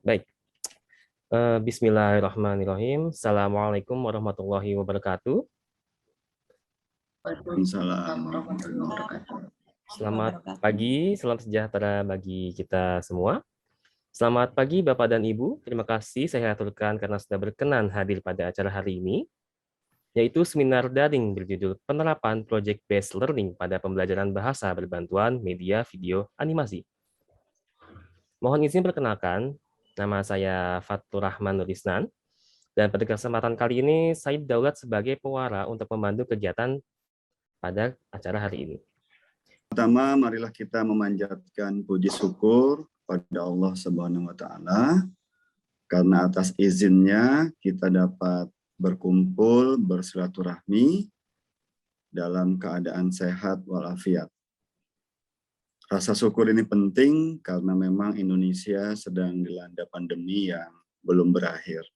Baik, Bismillahirrahmanirrahim. Assalamualaikum warahmatullahi wabarakatuh. Waalaikumsalam warahmatullahi wabarakatuh. Selamat pagi, salam sejahtera bagi kita semua. Selamat pagi Bapak dan Ibu, terima kasih saya aturkan karena sudah berkenan hadir pada acara hari ini, yaitu seminar daring berjudul Penerapan Project Based Learning pada Pembelajaran Bahasa Berbantuan Media Video Animasi. Mohon izin perkenalkan, nama saya Fatur Rahman Nurisnan, dan pada kesempatan kali ini saya didaulat sebagai pewara untuk membantu kegiatan pada acara hari ini. Pertama, marilah kita memanjatkan puji syukur pada Allah Subhanahu wa taala karena atas izinnya kita dapat berkumpul bersilaturahmi dalam keadaan sehat walafiat. Rasa syukur ini penting karena memang Indonesia sedang dilanda pandemi yang belum berakhir.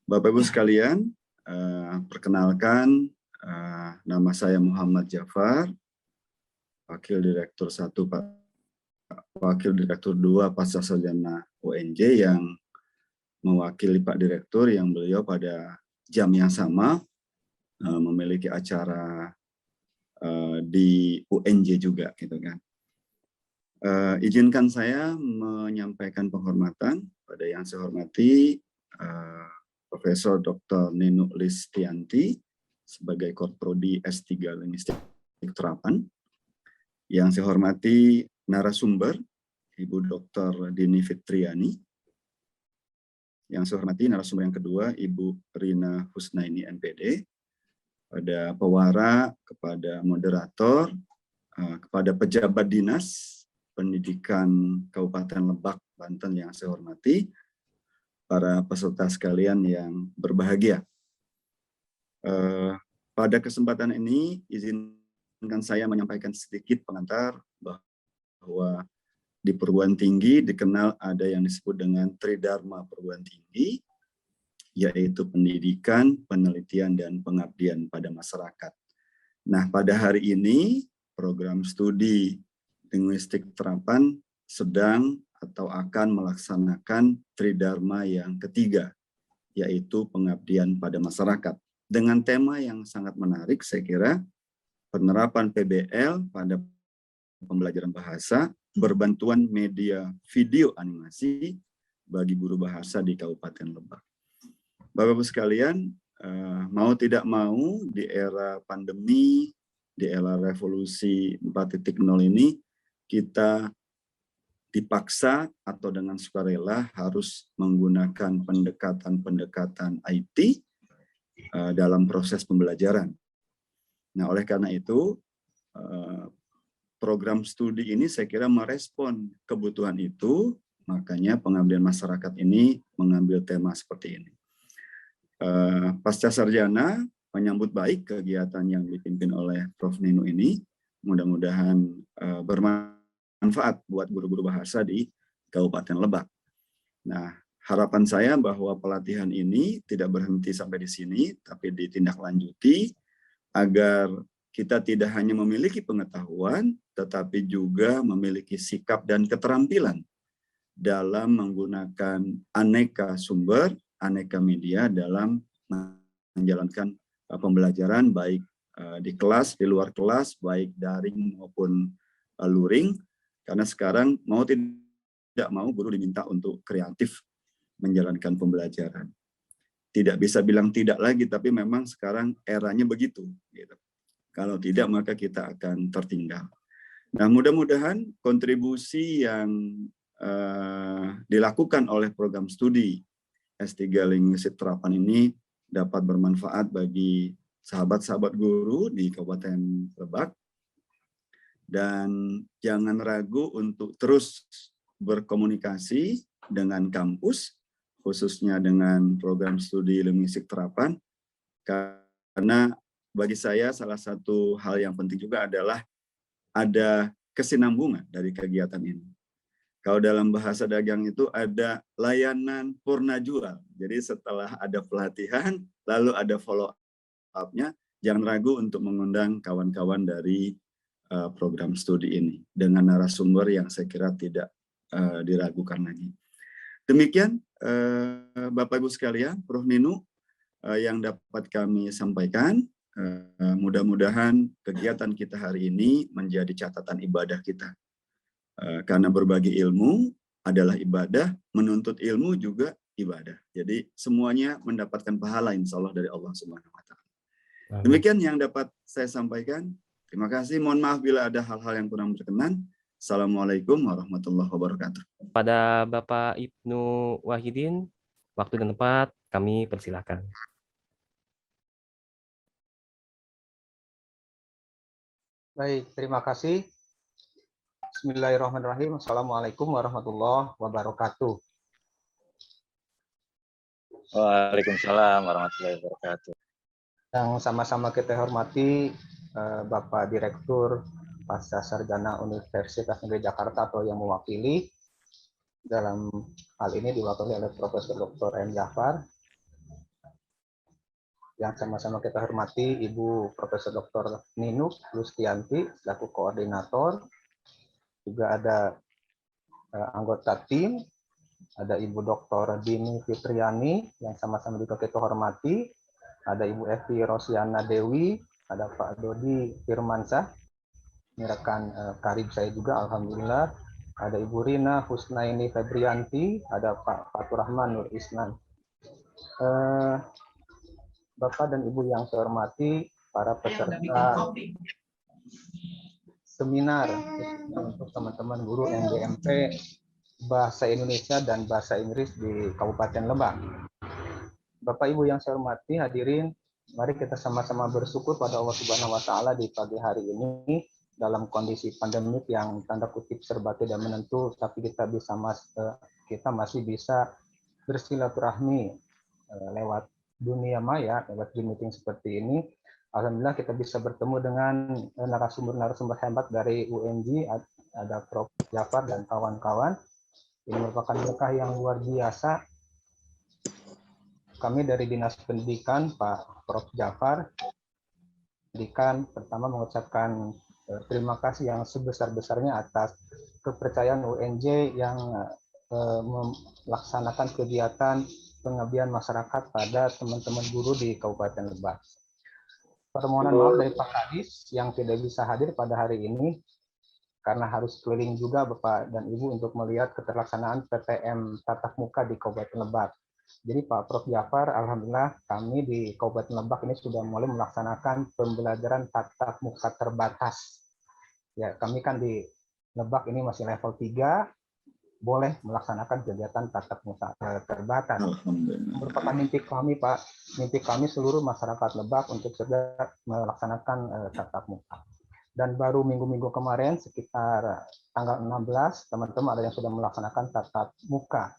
Bapak Ibu sekalian, perkenalkan nama saya Muhammad Jafar, Wakil Direktur 1 Wakil Direktur 2 Pasca Sarjana UNJ yang mewakili Pak Direktur yang beliau pada jam yang sama memiliki acara di UNJ juga gitu kan. Izinkan saya menyampaikan penghormatan pada yang saya hormati Profesor Dr. Nenu Listianti sebagai Korprodi S3 Linguistik Terapan. Yang saya hormati narasumber Ibu Dr. Dini Fitriani. Yang saya hormati narasumber yang kedua Ibu Rina Husnaini MPD. Pada pewara, kepada moderator, kepada pejabat dinas pendidikan Kabupaten Lebak, Banten yang saya hormati, para peserta sekalian yang berbahagia. Pada kesempatan ini, izinkan saya menyampaikan sedikit pengantar bahwa di perguruan tinggi dikenal ada yang disebut dengan Tridharma perguruan tinggi, yaitu pendidikan, penelitian, dan pengabdian pada masyarakat. Nah, pada hari ini, program studi linguistik terapan sedang atau akan melaksanakan Tridharma yang ketiga, yaitu pengabdian pada masyarakat. Dengan tema yang sangat menarik, saya kira, penerapan PBL pada pembelajaran bahasa berbantuan media video animasi bagi guru bahasa di Kabupaten Lebak. Bapak-Ibu sekalian, mau tidak mau di era pandemi, di era revolusi 4.0 ini, kita dipaksa atau dengan sukarela harus menggunakan pendekatan-pendekatan IT dalam proses pembelajaran. Nah, oleh karena itu, program studi ini saya kira merespon kebutuhan itu, makanya pengabdian masyarakat ini mengambil tema seperti ini. Pasca sarjana menyambut baik kegiatan yang dipimpin oleh Prof. Ninu ini, mudah-mudahan bermanfaat buat guru-guru bahasa di Kabupaten Lebak. Nah, harapan saya bahwa pelatihan ini tidak berhenti sampai di sini, tapi ditindaklanjuti agar kita tidak hanya memiliki pengetahuan, tetapi juga memiliki sikap dan keterampilan dalam menggunakan aneka sumber, aneka media dalam menjalankan pembelajaran baik di kelas, di luar kelas, baik daring maupun luring, karena sekarang mau tidak mau guru diminta untuk kreatif menjalankan pembelajaran. Tidak bisa bilang tidak lagi, tapi memang sekarang eranya begitu. Gitu. Kalau tidak, maka kita akan tertinggal. Nah, mudah-mudahan kontribusi yang dilakukan oleh program studi S3 Linguistik Terapan ini dapat bermanfaat bagi sahabat-sahabat guru di Kabupaten Lebak. Dan jangan ragu untuk terus berkomunikasi dengan kampus, khususnya dengan program studi linguistik terapan, karena bagi saya salah satu hal yang penting juga adalah ada kesinambungan dari kegiatan ini. Kalau dalam bahasa dagang itu ada layanan purna jual. Jadi setelah ada pelatihan, lalu ada follow up-nya, jangan ragu untuk mengundang kawan-kawan dari program studi ini dengan narasumber yang saya kira tidak diragukan lagi. Demikian Bapak Ibu sekalian, Prof. Ninu yang dapat kami sampaikan. Mudah-mudahan kegiatan kita hari ini menjadi catatan ibadah kita. Karena berbagi ilmu adalah ibadah, menuntut ilmu juga ibadah. Jadi semuanya mendapatkan pahala insya Allah dari Allah Subhanahu wa Ta'ala. Demikian yang dapat saya sampaikan. Terima kasih. Mohon maaf bila ada hal-hal yang kurang berkenan. Assalamualaikum warahmatullahi wabarakatuh. Pada Bapak Ibnu Wahidin, waktu dan tempat kami persilahkan. Baik, terima kasih. Bismillahirrahmanirrahim. Assalamualaikum warahmatullahi wabarakatuh. Waalaikumsalam warahmatullahi wabarakatuh. Yang sama-sama kita hormati Bapak Direktur Pasca Sarjana Universitas Negeri Jakarta atau yang mewakili, dalam hal ini diwakili oleh Profesor Dr. M. Jafar. Yang sama-sama kita hormati Ibu Profesor Dr. Ninu Lustianti selaku koordinator. Juga ada anggota tim, ada Ibu Dr. Dini Fitriani yang sama-sama juga kita hormati, ada Ibu Evi Rosiana Dewi, ada Pak Dodi Firmansyah, ini rekan karib saya juga, alhamdulillah, ada Ibu Rina Husnaini Febrianti, ada Pak Fatur Rahman Nur Isnan. Bapak dan Ibu yang saya hormati, para peserta seminar untuk teman-teman guru MGMP Bahasa Indonesia dan Bahasa Inggris di Kabupaten Lebak. Bapak Ibu yang saya hormati, hadirin, mari kita sama-sama bersyukur pada Allah Subhanahu wa Ta'ala di pagi hari ini dalam kondisi pandemik yang tanda kutip serba tidak menentu, tapi kita masih bisa bersilaturahmi lewat dunia maya, lewat Zoom meeting seperti ini. Alhamdulillah kita bisa bertemu dengan narasumber-narasumber hebat dari UNJ, ada Prof. Jafar dan kawan-kawan. Ini merupakan berkah yang luar biasa. Kami dari Dinas Pendidikan, Pak Prof. Jafar, pendidikan pertama mengucapkan terima kasih yang sebesar-besarnya atas kepercayaan UNJ yang melaksanakan kegiatan pengabdian masyarakat pada teman-teman guru di Kabupaten Lebak. Permohonan maaf dari Pak Kadis yang tidak bisa hadir pada hari ini karena harus keliling juga Bapak dan Ibu untuk melihat keterlaksanaan PTM tatap muka di Kabupaten Lebak. Jadi Pak Prof. Jafar, alhamdulillah kami di Kabupaten Lebak ini sudah mulai melaksanakan pembelajaran tatap muka terbatas. Ya, kami kan di Lebak ini masih level 3, boleh melaksanakan kegiatan tatap muka terbatas. Merupakan mimpi kami, Pak. Mimpi kami seluruh masyarakat Lebak untuk segera melaksanakan tatap muka. Dan baru minggu-minggu kemarin, sekitar tanggal 16, teman-teman ada yang sudah melaksanakan tatap muka.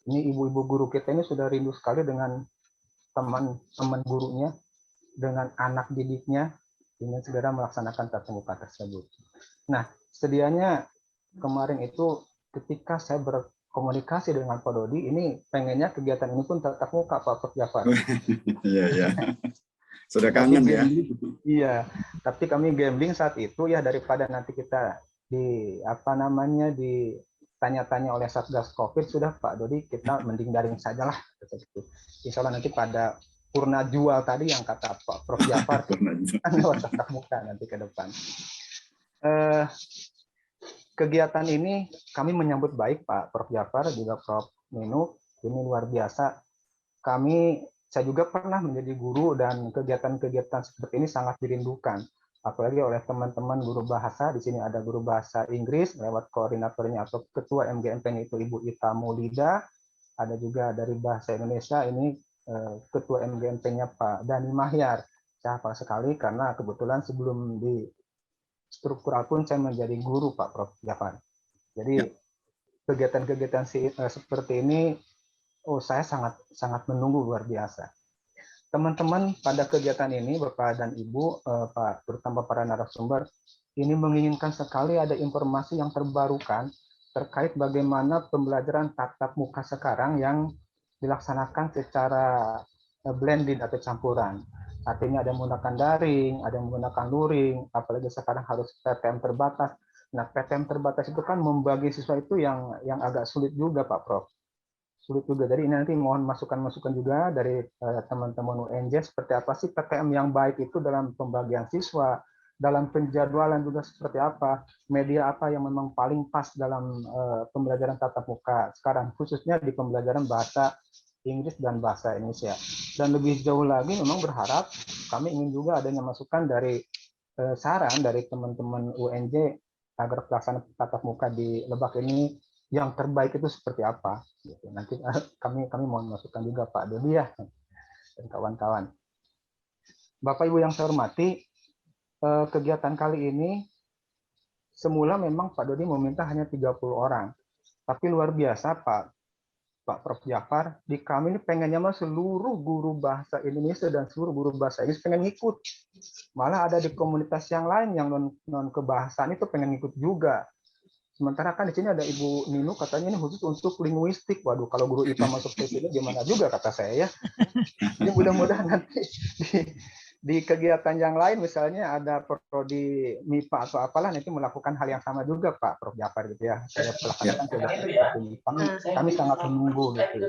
Ini ibu-ibu guru kita ini sudah rindu sekali dengan teman-teman gurunya, dengan anak didiknya, ingin segera melaksanakan tatap muka tersebut. Nah, sedianya kemarin itu ketika saya berkomunikasi dengan Pak Dodi, ini pengennya kegiatan ini pun tatap muka Pak Prof. Jafar. Iya, iya. Sudah kangen ya. Iya, tapi kami gambling saat itu ya daripada nanti kita ditanya-tanya oleh Satgas Covid, sudah Pak Dodi kita mending daring sajalah. Insya Allah nanti pada purna jual tadi yang kata Pak Prof. Jafar, kan lewat tatap muka nanti ke depan. Kegiatan ini kami menyambut baik Pak Prof. Jafar, juga Prof. Ninu, ini luar biasa. Saya juga pernah menjadi guru dan kegiatan-kegiatan seperti ini sangat dirindukan. Apalagi oleh teman-teman guru bahasa, di sini ada guru bahasa Inggris lewat koordinatornya atau ketua MGMP itu Ibu Ita Maulida, ada juga dari bahasa Indonesia ini ketua MGMP-nya Pak Dani Mahyar. Saya hafal sekali karena kebetulan sebelum di struktural pun saya menjadi guru Pak Prof. Jafar. Jadi kegiatan-kegiatan seperti ini, saya sangat menunggu luar biasa. Teman-teman pada kegiatan ini, Bapak dan Ibu, Pak, terutama para narasumber, ini menginginkan sekali ada informasi yang terbarukan terkait bagaimana pembelajaran tatap muka sekarang yang dilaksanakan secara blended atau campuran. Artinya ada yang menggunakan daring, ada yang menggunakan luring, apalagi sekarang harus PTM terbatas. Nah, PTM terbatas itu kan membagi siswa itu yang agak sulit juga, Pak Prof. Sulit juga. Jadi ini nanti mohon masukan-masukan juga dari teman-teman UNJ seperti apa sih PTM yang baik itu dalam pembagian siswa, dalam penjadwalan juga seperti apa, media apa yang memang paling pas dalam pembelajaran tatap muka sekarang, khususnya di pembelajaran bahasa Inggris dan bahasa Indonesia. Dan lebih jauh lagi memang berharap kami ingin juga adanya masukan dari saran dari teman-teman UNJ agar pelaksanaan tatap muka di Lebak ini yang terbaik itu seperti apa. Nanti kami mohon masukan juga Pak Dodi ya dan kawan-kawan. Bapak Ibu yang saya hormati, kegiatan kali ini semula memang Pak Dodi meminta hanya 30 orang. Tapi luar biasa Pak Prof Jafar, di kami ini pengennya mah seluruh guru bahasa Indonesia dan seluruh guru bahasa Inggris pengen ngikut. Malah ada di komunitas yang lain yang non kebahasaan itu pengen ngikut juga. Sementara kan di sini ada Ibu Nino katanya ini khusus untuk linguistik. Waduh, kalau guru IPA masuk ke sini gimana juga kata saya ya. Ini mudah-mudahan nanti di kegiatan yang lain misalnya ada prodi MIPA atau apalah nanti melakukan hal yang sama juga Pak Prof Jafar gitu ya. Saya pelaksanakan kegiatan seperti ini. Kami sangat menunggu gitu.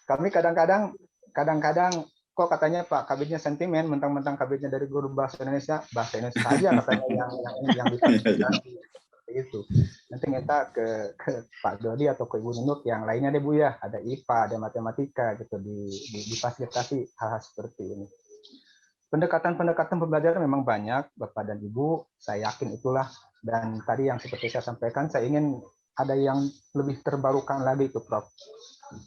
Kami kadang-kadang kok katanya Pak kabinetnya sentimen, mentang-mentang kabinetnya dari guru bahasa Indonesia saja katanya yang dipakai itu. Nanti minta ke Pak Dodi atau ke Ibu Nunuk yang lainnya deh Bu ya, ada IPA, ada matematika gitu difasilitasi hal-hal seperti ini. Pendekatan pembelajaran memang banyak Bapak dan Ibu, saya yakin itulah. Dan tadi yang seperti saya sampaikan, saya ingin ada yang lebih terbarukan lagi itu Prof.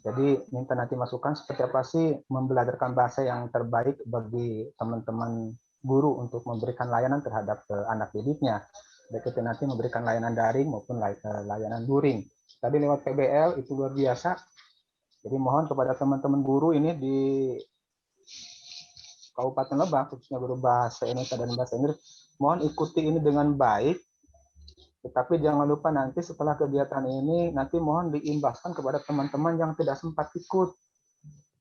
Jadi minta nanti masukan seperti apa sih membelajarkan bahasa yang terbaik bagi teman-teman guru untuk memberikan layanan terhadap anak didiknya. Baik itu nanti memberikan layanan daring maupun layanan luring. Tadi lewat PBL itu luar biasa. Jadi mohon kepada teman-teman guru ini di Kabupaten Lebak, khususnya guru bahasa Indonesia dan bahasa Inggris, mohon ikuti ini dengan baik. Tetapi jangan lupa nanti setelah kegiatan ini, nanti mohon diimbaskan kepada teman-teman yang tidak sempat ikut.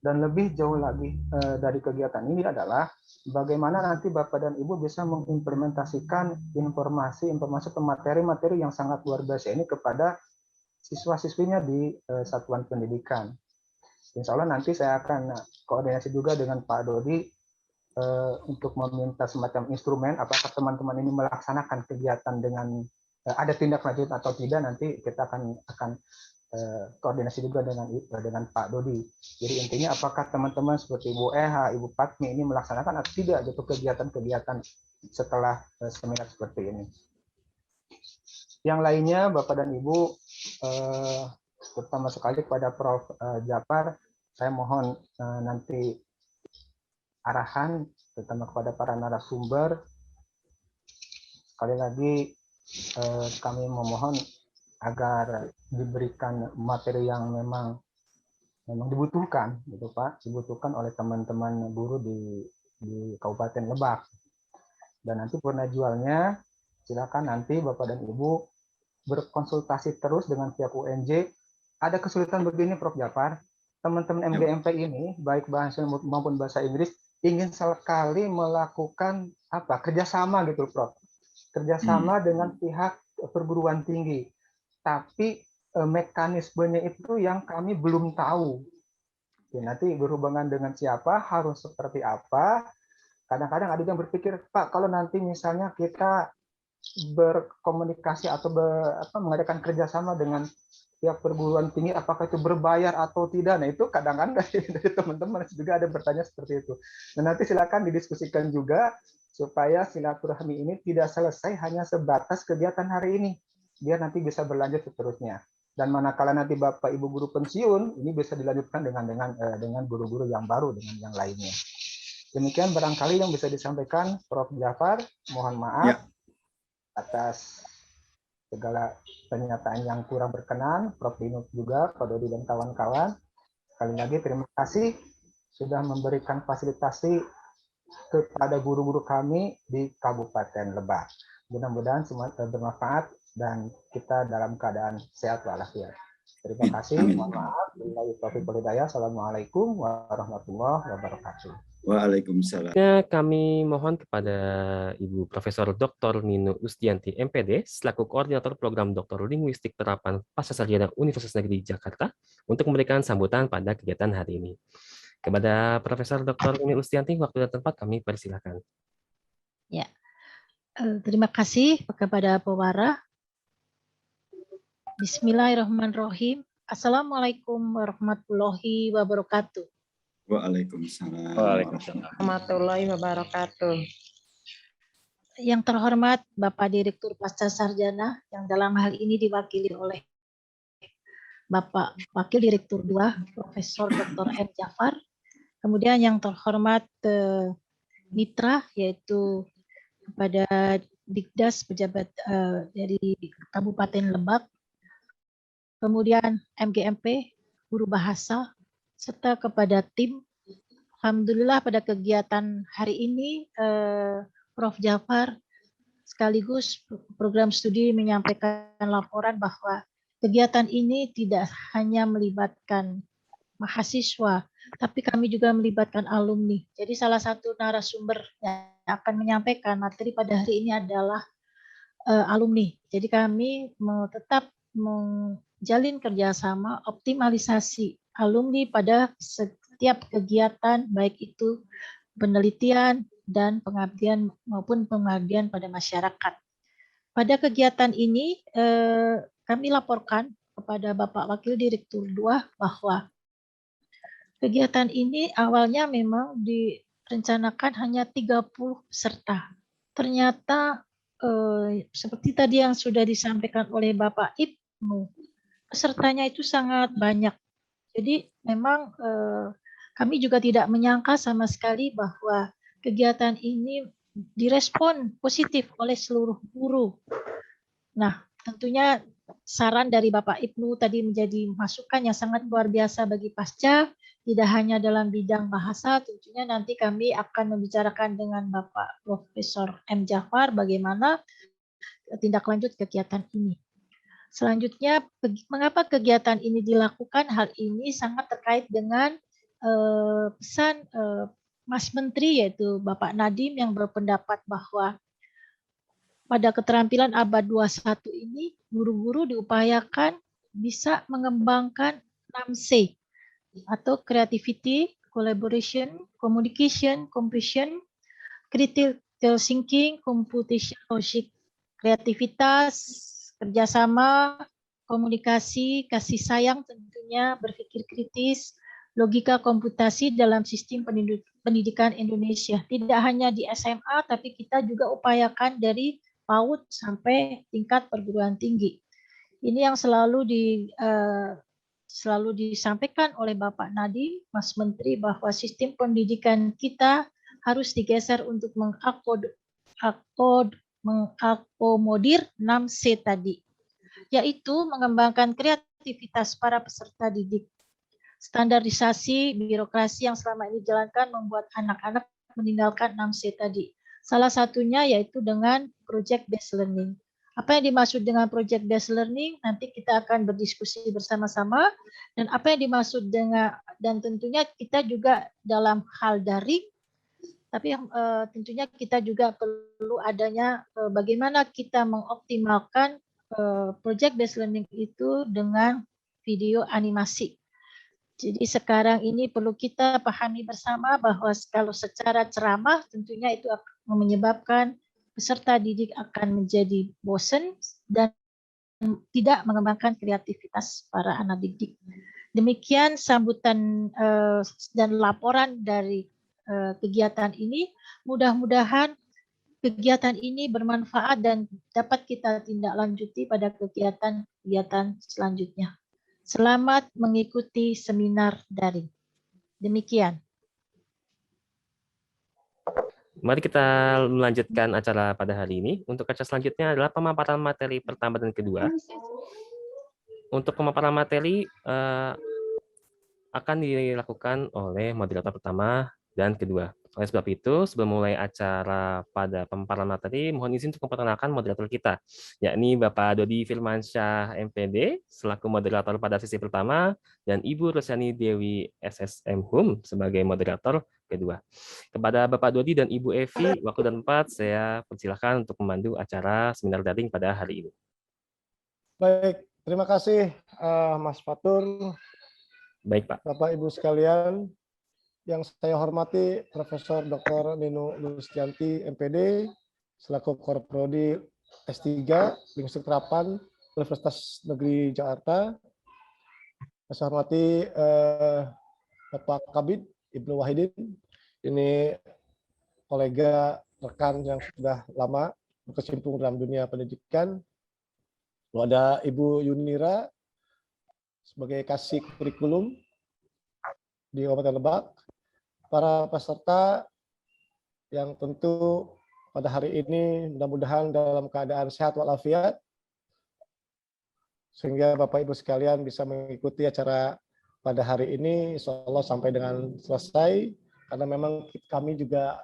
Dan lebih jauh lagi dari kegiatan ini adalah bagaimana nanti Bapak dan Ibu bisa mengimplementasikan informasi atau materi-materi yang sangat luar biasa ini kepada siswa-siswinya di satuan pendidikan. Insya Allah nanti saya akan koordinasi juga dengan Pak Dodi untuk meminta semacam instrumen, apakah teman-teman ini melaksanakan kegiatan dengan ada tindak lanjut atau tidak, nanti kita akan koordinasi juga dengan Pak Dodi. Jadi intinya apakah teman-teman seperti Ibu Eha, Ibu Patmi ini melaksanakan atau tidak gitu kegiatan-kegiatan setelah seminar seperti ini. Yang lainnya Bapak dan Ibu, terutama sekali kepada Prof Jafar, saya mohon nanti arahan terutama kepada para narasumber. Sekali lagi kami memohon agar diberikan materi yang memang dibutuhkan gitu Pak, dibutuhkan oleh teman-teman guru di Kabupaten Lebak. Dan nanti purna jualnya silakan nanti Bapak dan Ibu berkonsultasi terus dengan pihak UNJ. Ada kesulitan begini Prof Jafar, teman-teman MGMP ini baik bahasa maupun bahasa Inggris ingin sekali melakukan kerjasama gitu Prof, kerjasama dengan pihak perguruan tinggi. Tapi mekanismenya itu yang kami belum tahu. Nanti berhubungan dengan siapa, harus seperti apa. Kadang-kadang ada yang berpikir, Pak, kalau nanti misalnya kita berkomunikasi atau mengadakan kerjasama dengan pihak perguruan tinggi, apakah itu berbayar atau tidak? Nah itu kadang-kadang dari teman-teman juga ada bertanya seperti itu. Nah nanti silakan didiskusikan juga supaya silaturahmi ini tidak selesai hanya sebatas kegiatan hari ini, biar nanti bisa berlanjut seterusnya. Dan manakala nanti Bapak Ibu guru pensiun, ini bisa dilanjutkan dengan guru-guru yang baru dengan yang lainnya. Demikian barangkali yang bisa disampaikan Prof Jafar. Mohon maaf atas segala pernyataan yang kurang berkenan, Prof Dino juga, Pak Dodi dan kawan-kawan. Sekali lagi terima kasih sudah memberikan fasilitasi kepada guru-guru kami di Kabupaten Lebak. Mudah-mudahan semua bermanfaat dan kita dalam keadaan sehat walafiat. Terima kasih. Amin. Mohon maaf. Billahi taufiq wal hidayah. Assalamualaikum warahmatullahi wabarakatuh. Waalaikumsalam. Kami mohon kepada Ibu Profesor Dr. Ninu Ustianti, MPD, selaku Koordinator Program Dr. Linguistik Terapan Pascasarjana Universitas Negeri Jakarta, untuk memberikan sambutan pada kegiatan hari ini. Kepada Profesor Dr. Ninu Ustianti, waktu dan tempat kami persilakan. Ya, terima kasih kepada pewara. Bismillahirrahmanirrahim. Assalamualaikum warahmatullahi wabarakatuh. Waalaikumsalam. Warahmatullahi wabarakatuh. Yang terhormat Bapak Direktur Pascasarjana yang dalam hal ini diwakili oleh Bapak Wakil Direktur 2 Profesor Dr. M. Jafar. Kemudian yang terhormat mitra yaitu kepada Dikdas pejabat dari Kabupaten Lebak. Kemudian MGMP, guru bahasa, serta kepada tim. Alhamdulillah pada kegiatan hari ini Prof. Jafar sekaligus program studi menyampaikan laporan bahwa kegiatan ini tidak hanya melibatkan mahasiswa, tapi kami juga melibatkan alumni. Jadi salah satu narasumber yang akan menyampaikan materi pada hari ini adalah alumni. Jadi kami tetap menjalin kerjasama optimalisasi alumni pada setiap kegiatan, baik itu penelitian dan pengabdian maupun pengabdian pada masyarakat. Pada kegiatan ini kami laporkan kepada Bapak Wakil Direktur 2 bahwa kegiatan ini awalnya memang direncanakan hanya 30 peserta. Ternyata seperti tadi yang sudah disampaikan oleh Bapak Ibnu, pesertanya itu sangat banyak. Jadi memang kami juga tidak menyangka sama sekali bahwa kegiatan ini direspon positif oleh seluruh guru. Nah, tentunya saran dari Bapak Ibnu tadi menjadi masukan yang sangat luar biasa bagi Pasca, tidak hanya dalam bidang bahasa, tentunya nanti kami akan membicarakan dengan Bapak Profesor M. Jafar bagaimana tindak lanjut kegiatan ini. Selanjutnya, mengapa kegiatan ini dilakukan? Hal ini sangat terkait dengan pesan Mas Menteri yaitu Bapak Nadiem yang berpendapat bahwa pada keterampilan abad 21 ini guru-guru diupayakan bisa mengembangkan 6C atau creativity, collaboration, communication, comprehension, critical thinking, computation logic, kreativitas, kerjasama, komunikasi, kasih sayang tentunya, berpikir kritis, logika komputasi dalam sistem pendidikan Indonesia. Tidak hanya di SMA, tapi kita juga upayakan dari PAUD sampai tingkat perguruan tinggi. Ini yang selalu disampaikan oleh Bapak Nadiem, Mas Menteri, bahwa sistem pendidikan kita harus digeser untuk mengakomodir 6C tadi, yaitu mengembangkan kreativitas para peserta didik. Standarisasi birokrasi yang selama ini dijalankan membuat anak-anak meninggalkan 6C tadi. Salah satunya yaitu dengan project based learning. Apa yang dimaksud dengan project based learning nanti kita akan berdiskusi bersama-sama, dan apa yang dimaksud dengan, dan tentunya kita juga dalam hal daring, tapi tentunya kita juga perlu adanya bagaimana kita mengoptimalkan project based learning itu dengan video animasi. Jadi sekarang ini perlu kita pahami bersama bahwa kalau secara ceramah tentunya itu akan menyebabkan peserta didik akan menjadi bosan dan tidak mengembangkan kreativitas para anak didik. Demikian sambutan dan laporan dari kegiatan ini. Mudah-mudahan kegiatan ini bermanfaat dan dapat kita tindak lanjuti pada kegiatan-kegiatan selanjutnya. Selamat mengikuti seminar daring. Demikian. Mari kita melanjutkan acara pada hari ini. Untuk acara selanjutnya adalah pemaparan materi pertama dan kedua. Untuk pemaparan materi akan dilakukan oleh moderator pertama dan kedua. Oleh sebab itu, sebelum mulai acara pada pemaparan materi, mohon izin untuk memperkenalkan moderator kita, yakni Bapak Dodi Firmansyah, MPD, selaku moderator pada sesi pertama, dan Ibu Rosyani Dewi, SSM HUM, sebagai moderator kedua. Kepada Bapak Dodi dan Ibu Evi, waktu dan tempat, saya persilahkan untuk memandu acara seminar daring pada hari ini. Baik, terima kasih Mas Fatur. Baik, Pak. Bapak Ibu sekalian, yang saya hormati Profesor Dr. Nino Lustianti, MPD, selaku Korprodi S3, Linguistik Terapan, Universitas Negeri Jakarta. Saya hormati Bapak Kabid, Ibnu Wahidin, ini kolega rekan yang sudah lama berkecimpung dalam dunia pendidikan. Lalu ada Ibu Yunira sebagai kasih kurikulum di Kabupaten Lebak, para peserta yang tentu pada hari ini mudah-mudahan dalam keadaan sehat walafiat, sehingga Bapak Ibu sekalian bisa mengikuti acara pada hari ini, insya Allah sampai dengan selesai, karena memang kami juga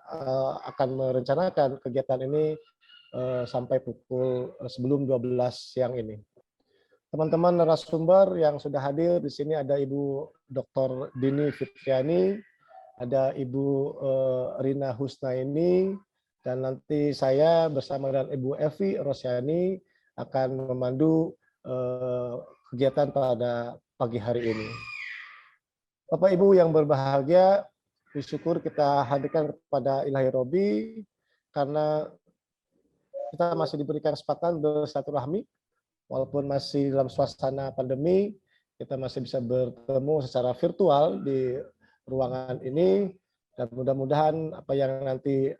akan merencanakan kegiatan ini sampai pukul sebelum 12 siang ini. Teman-teman narasumber yang sudah hadir di sini ada Ibu Dr. Dini Fitriani, ada Ibu Rina Husnaini, dan nanti saya bersama dengan Ibu Evi Rosyani akan memandu kegiatan pada pagi hari ini. Bapak Ibu yang berbahagia, bersyukur kita hadirkan kepada Ilahi Robi karena kita masih diberikan kesempatan bersilaturahmi, walaupun masih dalam suasana pandemi, kita masih bisa bertemu secara virtual di ruangan ini, dan mudah-mudahan apa yang nanti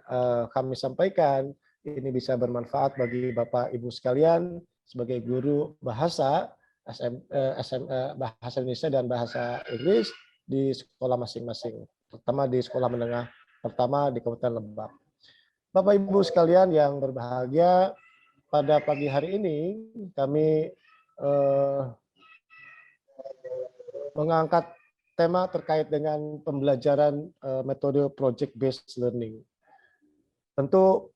kami sampaikan ini bisa bermanfaat bagi Bapak Ibu sekalian sebagai guru bahasa bahasa Indonesia dan bahasa Inggris di sekolah masing-masing, terutama di sekolah menengah pertama di Kabupaten Lebak. Bapak Ibu sekalian yang berbahagia, pada pagi hari ini kami mengangkat tema terkait dengan pembelajaran metode project based learning. Tentu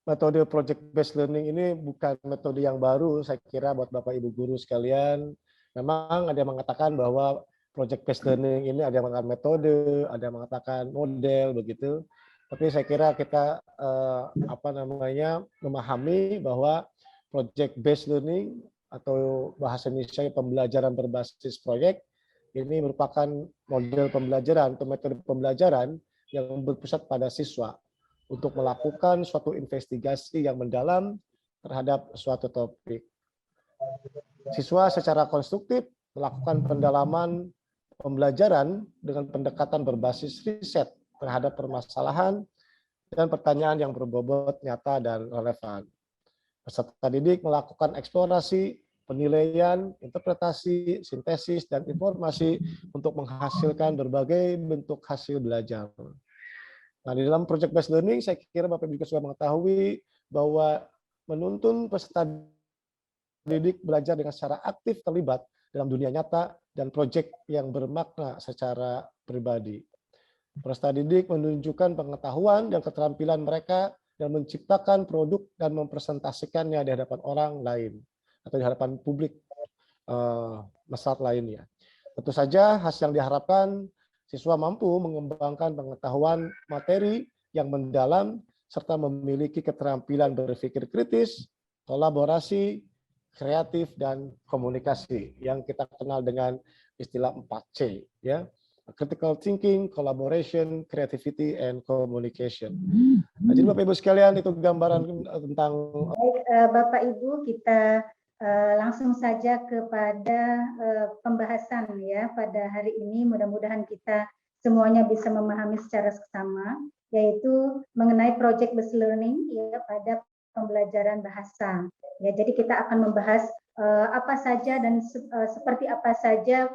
metode project based learning ini bukan metode yang baru, saya kira buat Bapak Ibu guru sekalian. Memang ada yang mengatakan bahwa project based learning ini ada yang mengatakan metode, ada yang mengatakan model begitu. Tapi saya kira kita memahami bahwa project based learning atau bahasa Indonesia pembelajaran berbasis proyek ini merupakan model pembelajaran atau metode pembelajaran yang berpusat pada siswa untuk melakukan suatu investigasi yang mendalam terhadap suatu topik. Siswa secara konstruktif melakukan pendalaman pembelajaran dengan pendekatan berbasis riset terhadap permasalahan dan pertanyaan yang berbobot, nyata, dan relevan. Peserta didik melakukan eksplorasi, penilaian, interpretasi, sintesis, dan informasi untuk menghasilkan berbagai bentuk hasil belajar. Nah, di dalam project based learning, saya kira Bapak juga sudah mengetahui bahwa menuntun peserta didik belajar dengan secara aktif terlibat dalam dunia nyata dan proyek yang bermakna secara pribadi. Peserta didik menunjukkan pengetahuan dan keterampilan mereka dan menciptakan produk dan mempresentasikannya di hadapan orang lain atau di hadapan publik masyarakat lainnya. Tentu saja hasil yang diharapkan siswa mampu mengembangkan pengetahuan materi yang mendalam serta memiliki keterampilan berpikir kritis, kolaborasi, kreatif, dan komunikasi yang kita kenal dengan istilah 4C, ya. Critical thinking, collaboration, creativity, and communication. Nah, jadi Bapak Ibu sekalian, itu gambaran tentang. Baik, Bapak Ibu, kita langsung saja kepada pembahasan ya pada hari ini. Mudah-mudahan kita semuanya bisa memahami secara seksama, yaitu mengenai project based learning ya pada pembelajaran bahasa. Ya, jadi kita akan membahas apa saja dan seperti apa saja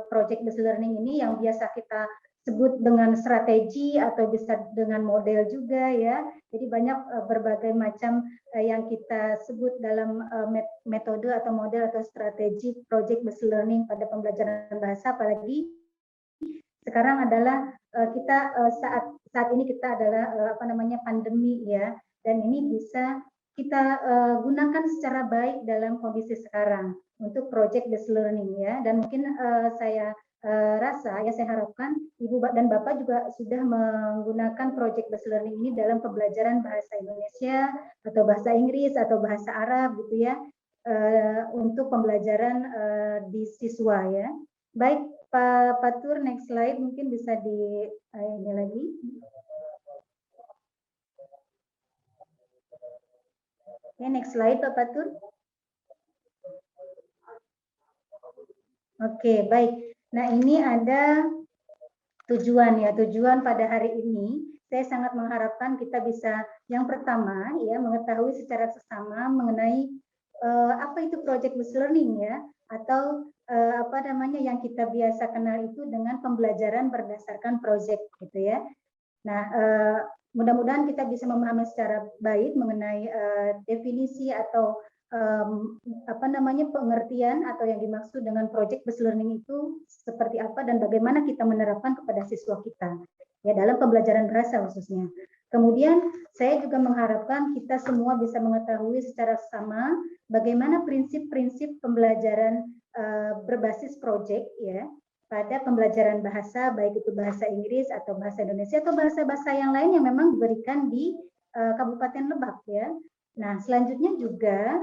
project based learning ini yang biasa kita sebut dengan strategi atau bisa dengan model juga ya. Jadi banyak berbagai macam yang kita sebut dalam metode atau model atau strategi project based learning pada pembelajaran bahasa, apalagi sekarang adalah saat ini kita adalah pandemi ya, dan ini bisa kita gunakan secara baik dalam kondisi sekarang untuk project based learning ya. Dan mungkin saya harapkan Ibu dan Bapak juga sudah menggunakan project based learning ini dalam pembelajaran bahasa Indonesia atau bahasa Inggris atau bahasa Arab gitu ya, untuk pembelajaran di siswa ya. Baik Pak Fatur, next slide mungkin bisa di ini lagi. Oke, next slide Pak Fatur. Oke, baik. Nah, ini ada tujuan pada hari ini. Saya sangat mengharapkan kita bisa yang pertama ya mengetahui secara sesama mengenai apa itu project based learning ya, atau yang kita biasa kenal itu dengan pembelajaran berdasarkan project gitu ya. Nah, mudah-mudahan kita bisa memahami secara baik mengenai definisi atau pengertian atau yang dimaksud dengan project based learning itu seperti apa dan bagaimana kita menerapkan kepada siswa kita ya dalam pembelajaran bahasa khususnya. Kemudian saya juga mengharapkan kita semua bisa mengetahui secara sama bagaimana prinsip-prinsip pembelajaran berbasis project ya pada pembelajaran bahasa, baik itu bahasa Inggris atau bahasa Indonesia atau bahasa-bahasa yang lain yang memang diberikan di Kabupaten Lebak ya. Nah, selanjutnya juga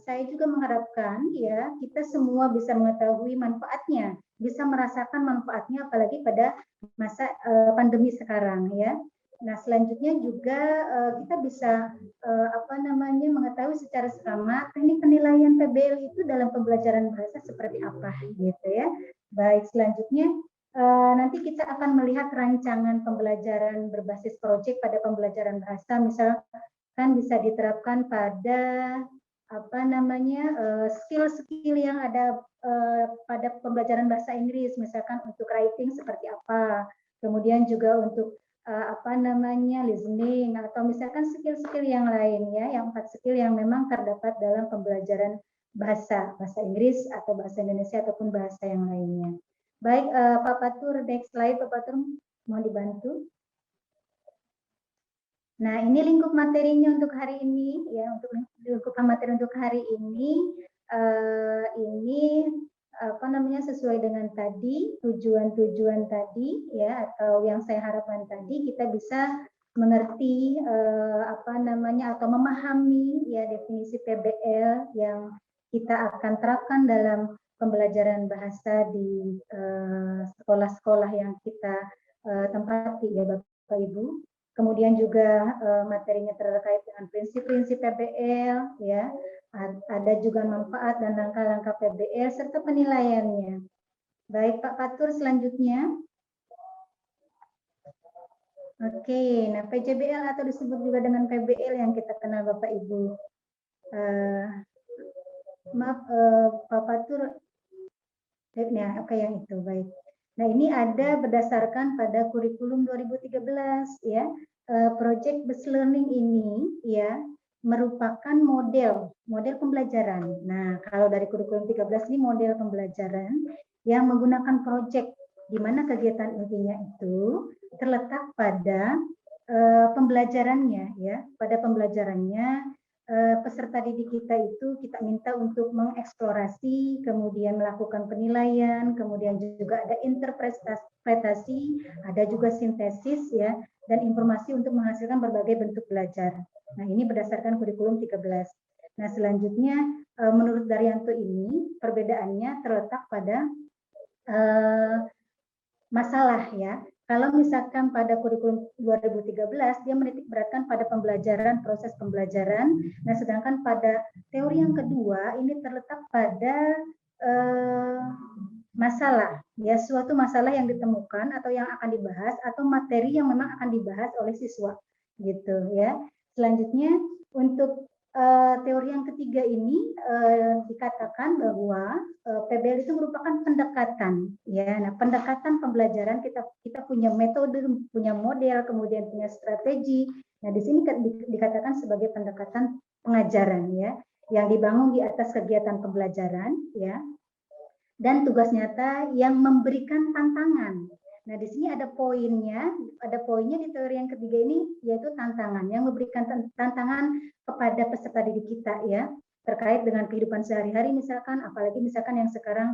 saya juga mengharapkan ya kita semua bisa mengetahui manfaatnya, bisa merasakan manfaatnya apalagi pada masa pandemi sekarang ya. Nah, selanjutnya juga kita bisa mengetahui secara sama teknik penilaian PBL itu dalam pembelajaran bahasa seperti apa gitu ya. Baik, selanjutnya nanti kita akan melihat rancangan pembelajaran berbasis proyek pada pembelajaran bahasa, misal kan bisa diterapkan pada skill-skill yang ada pada pembelajaran bahasa Inggris, misalkan untuk writing seperti apa, kemudian juga untuk listening atau misalkan skill-skill yang lain ya, yang 4 skill yang memang terdapat dalam pembelajaran bahasa Inggris atau bahasa Indonesia ataupun bahasa yang lainnya. Baik, Pak Fatur, next slide Pak Fatur, mohon dibantu. Nah, ini lingkup materinya untuk hari ini ya, untuk lingkup materi untuk hari ini sesuai dengan tadi tujuan-tujuan tadi ya, atau yang saya harapkan tadi kita bisa mengerti atau memahami ya definisi PBL yang kita akan terapkan dalam pembelajaran bahasa di sekolah-sekolah yang kita tempati ya Bapak Ibu. Kemudian juga materinya terkait dengan prinsip-prinsip PBL, ya, ada juga manfaat dan langkah-langkah PBL serta penilaiannya. Baik Pak Fatur, selanjutnya. Oke, nah PJBL atau disebut juga dengan PBL yang kita kenal Bapak Ibu. Pak Fatur, ya, oke yang itu baik. Nah, ini ada berdasarkan pada kurikulum 2013 ya. Project based learning ini ya merupakan model pembelajaran. Nah, kalau dari kurikulum 13 ini model pembelajaran yang menggunakan project di mana kegiatan intinya itu terletak pada pembelajarannya ya. Pada pembelajarannya peserta didik kita itu kita minta untuk mengeksplorasi, kemudian melakukan penilaian, kemudian juga ada interpretasi, ada juga sintesis ya, dan informasi untuk menghasilkan berbagai bentuk belajar. Nah, ini berdasarkan kurikulum 13. Nah, selanjutnya menurut Daryanto ini perbedaannya terletak pada masalah ya. Kalau misalkan pada kurikulum 2013 dia menitik beratkan pada pembelajaran, proses pembelajaran. Nah, sedangkan pada teori yang kedua ini terletak pada masalah, ya, suatu masalah yang ditemukan atau yang akan dibahas atau materi yang memang akan dibahas oleh siswa, gitu ya. Selanjutnya untuk teori yang ketiga ini dikatakan bahwa PBL itu merupakan pendekatan, ya. Nah, pendekatan pembelajaran kita punya metode, punya model, kemudian punya strategi. Nah, di sini dikatakan sebagai pendekatan pengajaran, ya, yang dibangun di atas kegiatan pembelajaran, ya. dan tugas nyata yang memberikan tantangan. Nah, di sini ada poinnya di teori yang ketiga ini, yaitu tantangan yang memberikan tantangan kepada peserta didik kita ya, terkait dengan kehidupan sehari-hari misalkan, apalagi misalkan yang sekarang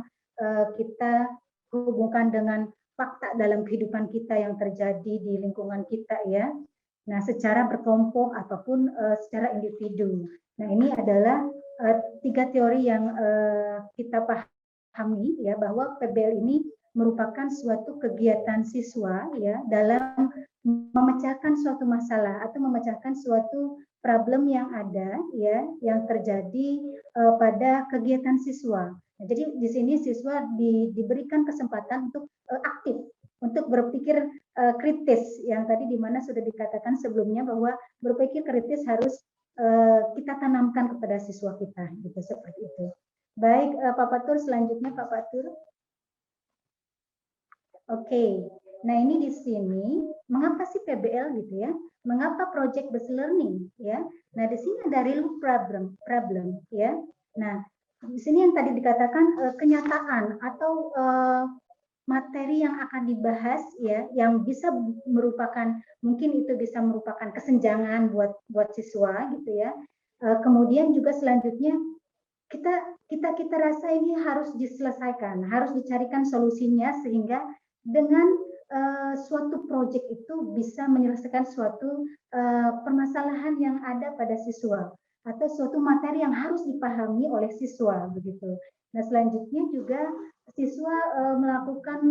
kita hubungkan dengan fakta dalam kehidupan kita yang terjadi di lingkungan kita ya. Nah, secara berkelompok ataupun secara individu. Nah, ini adalah 3 teori yang kita pahami ya, bahwa PBL ini merupakan suatu kegiatan siswa ya dalam memecahkan suatu masalah atau memecahkan suatu problem yang ada ya, yang terjadi pada kegiatan siswa. Nah, jadi di sini siswa diberikan kesempatan untuk aktif, untuk berpikir kritis, yang tadi di mana sudah dikatakan sebelumnya bahwa berpikir kritis harus kita tanamkan kepada siswa kita, gitu seperti itu. Baik, Pak Fatur, selanjutnya Pak Fatur. Oke, nah ini di sini mengapa sih PBL gitu ya? Mengapa project based learning ya? Nah di sini ada real problem ya. Nah di sini yang tadi dikatakan kenyataan atau materi yang akan dibahas ya, yang bisa merupakan, mungkin itu bisa merupakan kesenjangan buat siswa gitu ya. Kemudian juga selanjutnya kita rasa ini harus diselesaikan, harus dicarikan solusinya sehingga dengan suatu proyek itu bisa menyelesaikan suatu permasalahan yang ada pada siswa atau suatu materi yang harus dipahami oleh siswa begitu. Nah selanjutnya juga siswa melakukan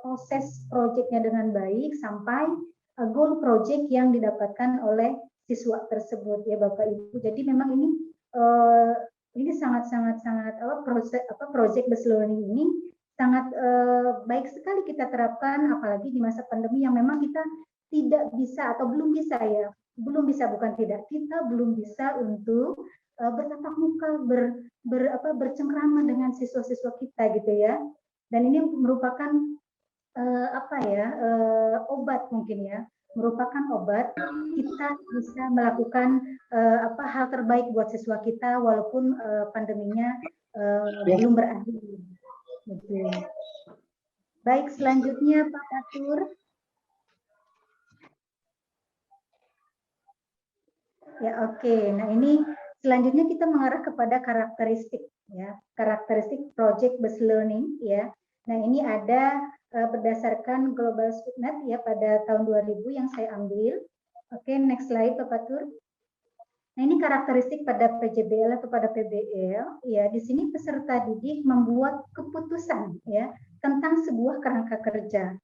proses proyeknya dengan baik sampai goal project yang didapatkan oleh siswa tersebut ya Bapak Ibu. Jadi memang ini sangat project based learning ini sangat baik sekali kita terapkan, apalagi di masa pandemi yang memang kita tidak bisa atau belum bisa ya, kita belum bisa untuk bertatap muka, bercengkrama dengan siswa-siswa kita gitu ya. Dan ini merupakan obat mungkin ya, merupakan obat kita bisa melakukan hal terbaik buat siswa kita walaupun pandeminya belum berakhir. Oke. Baik, selanjutnya Pak Fatur. Ya, oke. Nah, ini selanjutnya kita mengarah kepada karakteristik ya, karakteristik project based learning ya. Nah, ini ada berdasarkan Global Student ya pada tahun 2000 yang saya ambil. Oke, next slide Pak Fatur. Nah, ini karakteristik pada PJBL atau pada PBL ya. Di sini peserta didik membuat keputusan ya tentang sebuah kerangka kerja.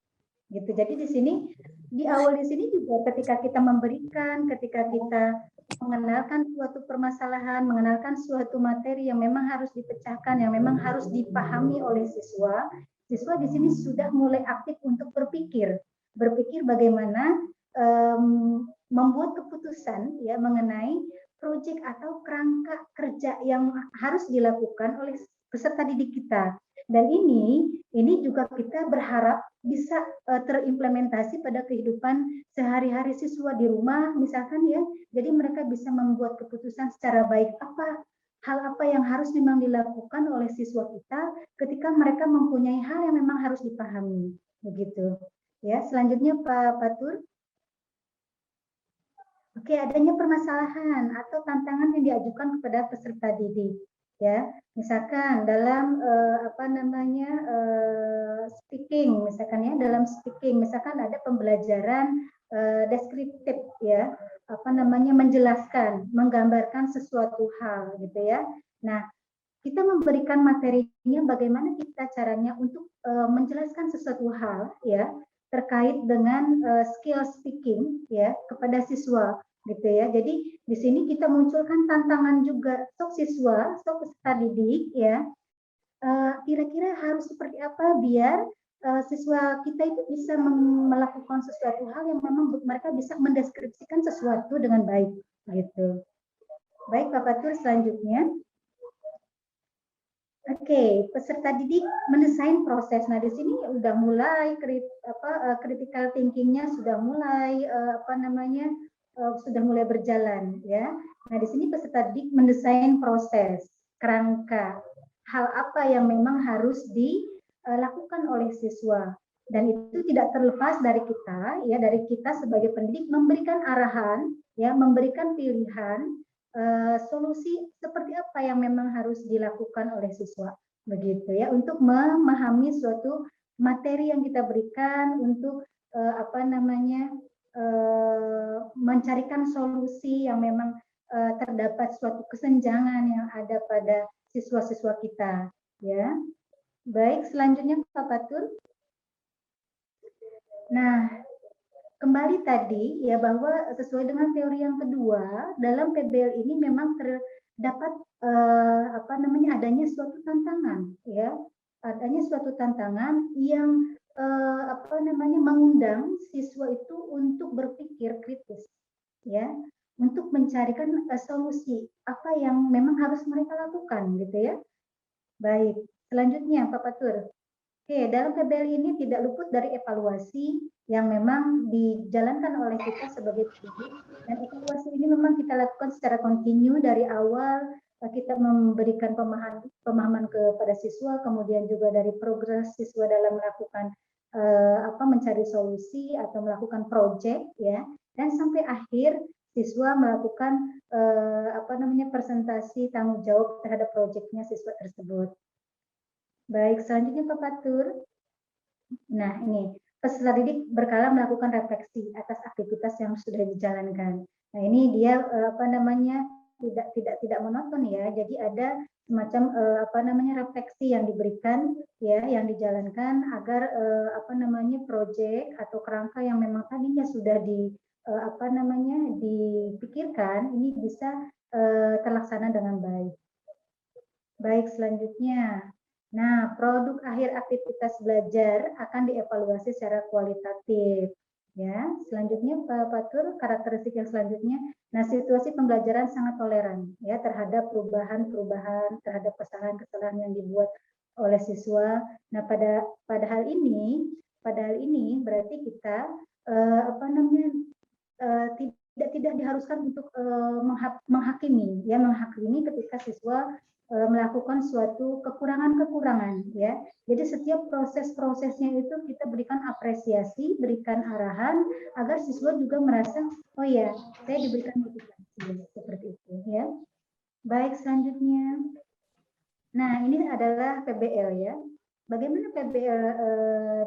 Gitu. Jadi di sini di awal di sini juga ketika kita memberikan, ketika kita mengenalkan suatu permasalahan, mengenalkan suatu materi yang memang harus dipecahkan, yang memang harus dipahami oleh siswa, siswa di sini sudah mulai aktif untuk berpikir bagaimana membuat keputusan ya mengenai proyek atau kerangka kerja yang harus dilakukan oleh peserta didik kita. Dan ini juga kita berharap bisa terimplementasi pada kehidupan sehari-hari siswa di rumah misalkan ya. Jadi mereka bisa membuat keputusan secara baik hal apa yang harus memang dilakukan oleh siswa kita ketika mereka mempunyai hal yang memang harus dipahami. Begitu. Ya, selanjutnya Pak Fatur. Oke, adanya permasalahan atau tantangan yang diajukan kepada peserta didik, ya. Misalkan dalam speaking, misalkan ya, dalam speaking, misalkan ada pembelajaran deskriptif, ya, menjelaskan, menggambarkan sesuatu hal, gitu ya. Nah, kita memberikan materinya bagaimana kita caranya untuk menjelaskan sesuatu hal, ya, terkait dengan skill speaking, ya, kepada siswa. Gitu ya. Jadi di sini kita munculkan tantangan juga siswa, peserta didik ya. Kira-kira harus seperti apa biar siswa kita itu bisa melakukan sesuatu hal yang memang mereka bisa mendeskripsikan sesuatu dengan baik gitu. Baik, Pak Fatur, selanjutnya. Oke, peserta didik mendesain proses. Nah, di sini udah mulai critical thinking-nya sudah mulai sudah mulai berjalan ya. Nah, di sini peserta didik mendesain proses, kerangka, hal apa yang memang harus dilakukan oleh siswa. Dan itu tidak terlepas dari kita, ya, dari kita sebagai pendidik memberikan arahan, ya, memberikan pilihan solusi seperti apa yang memang harus dilakukan oleh siswa, begitu ya, untuk memahami suatu materi yang kita berikan, untuk mencarikan solusi yang memang terdapat suatu kesenjangan yang ada pada siswa-siswa kita, ya. Baik, selanjutnya Pak Fatur. Nah, kembali tadi ya, bahwa sesuai dengan teori yang kedua, dalam PBL ini memang terdapat adanya suatu tantangan, ya, adanya suatu tantangan yang mengundang siswa itu untuk berpikir kritis, ya, untuk mencarikan solusi apa yang memang harus mereka lakukan, gitu ya. Baik, selanjutnya Pak Fatur. Oke, dalam PBL ini tidak luput dari evaluasi yang memang dijalankan oleh kita sebagai pendidik, dan evaluasi ini memang kita lakukan secara kontinu dari awal. Kita memberikan pemahaman kepada siswa, kemudian juga dari progres siswa dalam melakukan mencari solusi atau melakukan proyek, ya, dan sampai akhir siswa melakukan presentasi tanggung jawab terhadap proyeknya siswa tersebut. Baik, selanjutnya Pak Fatur. Nah, ini peserta didik berkala melakukan refleksi atas aktivitas yang sudah dijalankan. Nah, ini dia tidak monoton, ya. Jadi ada semacam refleksi yang diberikan, ya, yang dijalankan agar proyek atau kerangka yang memang tadinya sudah dipikirkan ini bisa terlaksana dengan baik. Baik, selanjutnya. Nah, produk akhir aktivitas belajar akan dievaluasi secara kualitatif. Ya, selanjutnya Pak Fatur, karakteristik yang selanjutnya. Nah, situasi pembelajaran sangat toleran, ya, terhadap perubahan-perubahan, terhadap kesalahan-kesalahan yang dibuat oleh siswa. Nah, pada hal ini berarti kita tidak diharuskan untuk menghakimi, ya, menghakimi ketika siswa melakukan suatu kekurangan-kekurangan, ya. Jadi setiap proses-prosesnya itu kita berikan apresiasi, berikan arahan agar siswa juga merasa, oh ya, saya diberikan motivasi, seperti itu, ya. Baik, selanjutnya. Nah, ini adalah PBL, ya. Bagaimana PBL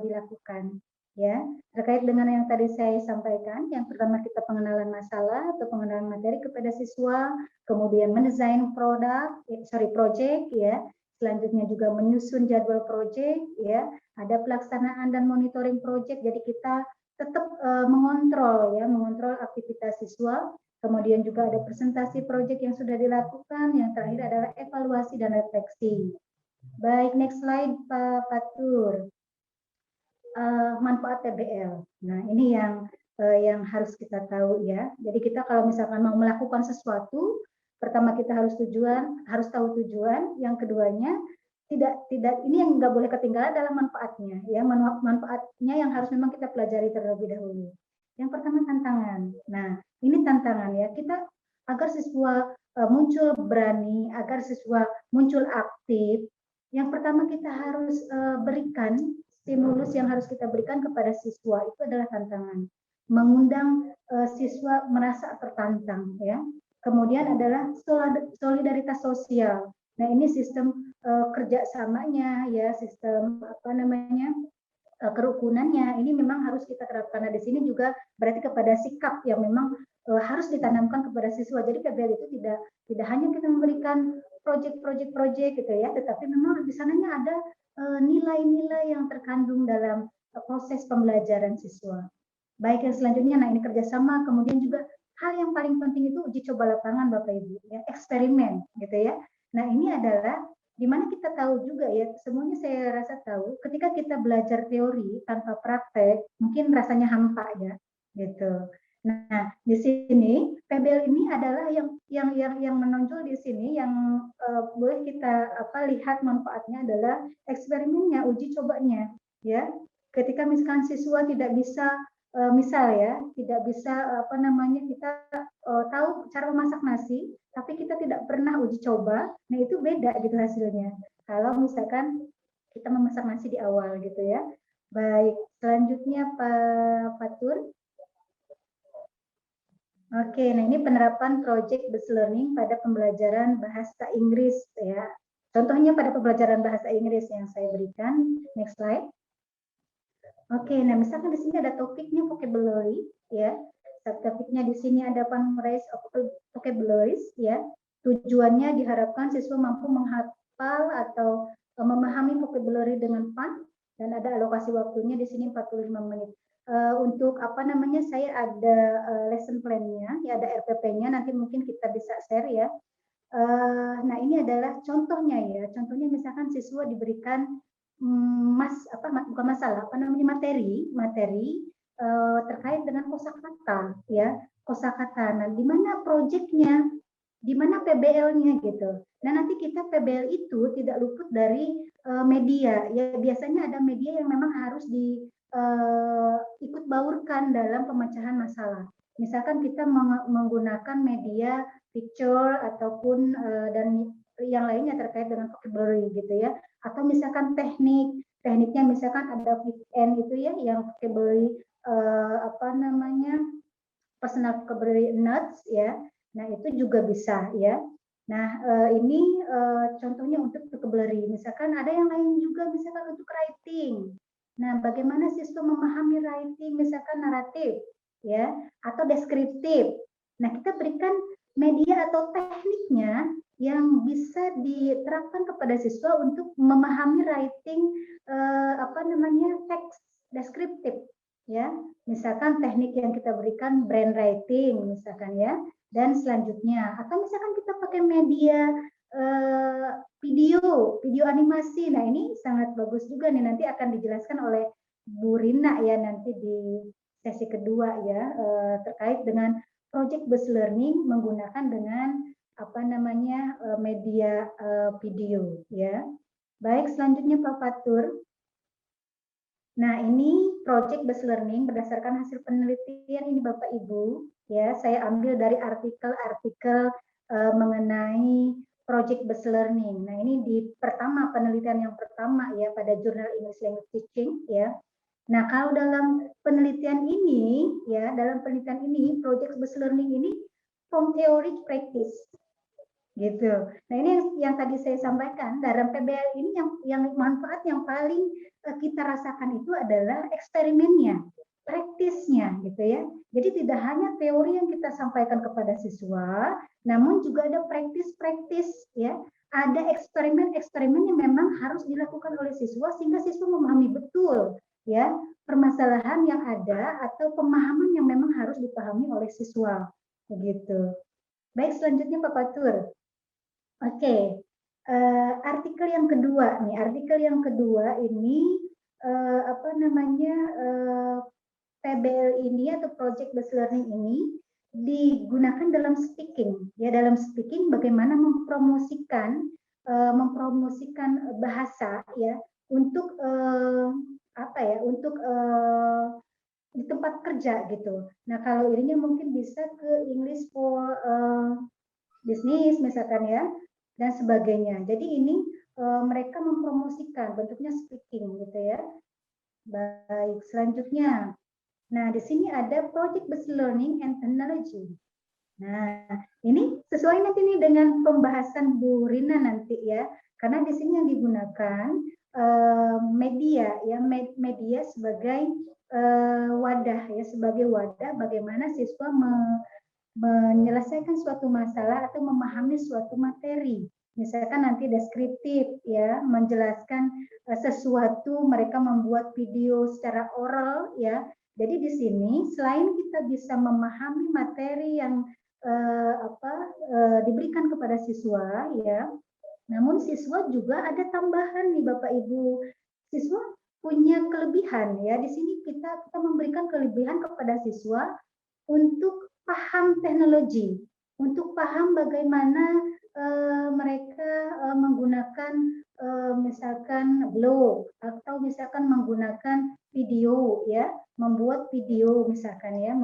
dilakukan? Ya, terkait dengan yang tadi saya sampaikan, yang pertama kita pengenalan masalah atau pengenalan materi kepada siswa, kemudian mendesain proyek, ya, selanjutnya juga menyusun jadwal proyek, ya, ada pelaksanaan dan monitoring proyek, jadi kita tetap mengontrol aktivitas siswa, kemudian juga ada presentasi proyek yang sudah dilakukan, yang terakhir adalah evaluasi dan refleksi. Baik, next slide Pak Fatur. Manfaat PBL. Nah, ini yang harus kita tahu, ya. Jadi kita kalau misalkan mau melakukan sesuatu, pertama kita harus tahu tujuan. Yang keduanya tidak ini yang nggak boleh ketinggalan adalah manfaatnya, ya. Manfaatnya yang harus memang kita pelajari terlebih dahulu. Yang pertama tantangan. Nah, ini tantangan, ya. Kita agar siswa muncul berani, agar siswa muncul aktif. Yang pertama kita harus berikan stimulus yang harus kita berikan kepada siswa itu adalah tantangan, mengundang siswa merasa tertantang, ya. Kemudian adalah solidaritas sosial. Nah, ini sistem kerjasamanya, ya, sistem kerukunannya ini memang harus kita terapkan. Nah, di sini juga berarti kepada sikap yang memang harus ditanamkan kepada siswa. Jadi PBL itu tidak hanya kita memberikan proyek gitu, ya, tetapi memang di sananya ada nilai-nilai yang terkandung dalam proses pembelajaran siswa. Baik, yang selanjutnya, nah ini kerjasama, kemudian juga hal yang paling penting itu uji coba lapangan, Bapak Ibu, ya, eksperimen, gitu, ya. Nah, ini adalah dimana kita tahu juga, ya, semuanya saya rasa tahu, ketika kita belajar teori tanpa praktek, mungkin rasanya hampa, ya, gitu. Nah, di sini PBL ini adalah yang menonjol di sini, yang boleh kita lihat manfaatnya adalah eksperimennya, uji cobanya, ya. Ketika misalkan siswa tidak bisa tidak bisa kita tahu cara memasak nasi, tapi kita tidak pernah uji coba, nah itu beda gitu hasilnya. kalau misalkan kita memasak nasi di awal gitu ya. Baik, selanjutnya Pak Fatur. Oke, nah ini penerapan project based learning pada pembelajaran bahasa Inggris ya. Contohnya pada pembelajaran bahasa Inggris yang saya berikan. Next slide. Oke, nah misalkan di sini ada topiknya vocabulary ya. Subtopiknya di sini ada summarize of vocabularies ya. Tujuannya diharapkan siswa mampu menghafal atau memahami vocabulary dengan fun, dan ada alokasi waktunya di sini 45 menit. Untuk apa namanya, saya ada lesson plan-nya, ya ada RPP-nya, nanti mungkin kita bisa share ya. Nah ini adalah contohnya ya, contohnya misalkan siswa diberikan bukan masalah, apa namanya, materi terkait dengan kosakata ya, kosakata. Nah di mana proyeknya, di mana PBL-nya gitu. Nah nanti kita PBL itu tidak luput dari media ya, biasanya ada media yang memang harus ikut baurkan dalam pemecahan masalah. Misalkan kita menggunakan media picture ataupun dan yang lainnya terkait dengan vocabulary gitu ya, atau misalkan tekniknya misalkan ada weekend itu ya, yang vocabulary apa namanya, personal vocabulary notes ya. Nah itu juga bisa ya. Nah ini contohnya untuk vocabulary. Misalkan ada yang lain juga, misalkan untuk writing. Nah bagaimana siswa memahami writing, misalkan naratif ya, atau deskriptif. Nah kita berikan media atau tekniknya yang bisa diterapkan kepada siswa untuk memahami writing apa namanya, teks deskriptif ya. Misalkan teknik yang kita berikan brand writing misalkan ya, dan selanjutnya, atau misalkan kita pakai media video animasi. Nah ini sangat bagus juga nih, nanti akan dijelaskan oleh Bu Rina ya nanti di sesi kedua ya, terkait dengan project based learning menggunakan dengan apa namanya, media video ya. Baik, selanjutnya Pak Fatur. Nah, ini project based learning berdasarkan hasil penelitian ini Bapak Ibu ya. Saya ambil dari artikel-artikel mengenai project based learning. Nah, ini di penelitian yang pertama ya, pada jurnal English Language Teaching ya. Nah, kalau dalam penelitian ini ya, project based learning ini from theory to practice gitu. Nah ini yang tadi saya sampaikan, dalam PBL ini yang manfaat yang paling kita rasakan itu adalah eksperimennya, praktisnya gitu ya. Jadi tidak hanya teori yang kita sampaikan kepada siswa, namun juga ada praktis ya. Ada eksperimen yang memang harus dilakukan oleh siswa sehingga siswa memahami betul ya permasalahan yang ada atau pemahaman yang memang harus dipahami oleh siswa begitu. Baik, selanjutnya Pak Fatur. Oke, artikel yang kedua nih, ini apa namanya, PBL ini atau project based learning ini digunakan dalam speaking ya, dalam speaking bagaimana mempromosikan bahasa ya untuk apa ya, untuk di tempat kerja gitu. Nah kalau ininya mungkin bisa ke English for Business misalkan ya, dan sebagainya. Jadi ini mereka mempromosikan, bentuknya speaking gitu ya. Baik, selanjutnya. Nah, di sini ada project based learning and technology. Nah, ini sesuai nanti nih dengan pembahasan Bu Rina nanti ya. Karena di sini yang digunakan media ya, media sebagai wadah ya, sebagai wadah bagaimana siswa menyelesaikan suatu masalah atau memahami suatu materi. Misalkan nanti deskriptif ya, menjelaskan sesuatu, mereka membuat video secara oral ya. Jadi di sini selain kita bisa memahami materi yang diberikan kepada siswa ya, namun siswa juga ada tambahan nih Bapak Ibu. Siswa punya kelebihan ya. Di sini kita memberikan kelebihan kepada siswa untuk paham teknologi, untuk paham bagaimana mereka menggunakan misalkan blog atau misalkan menggunakan video ya, membuat video misalkan ya,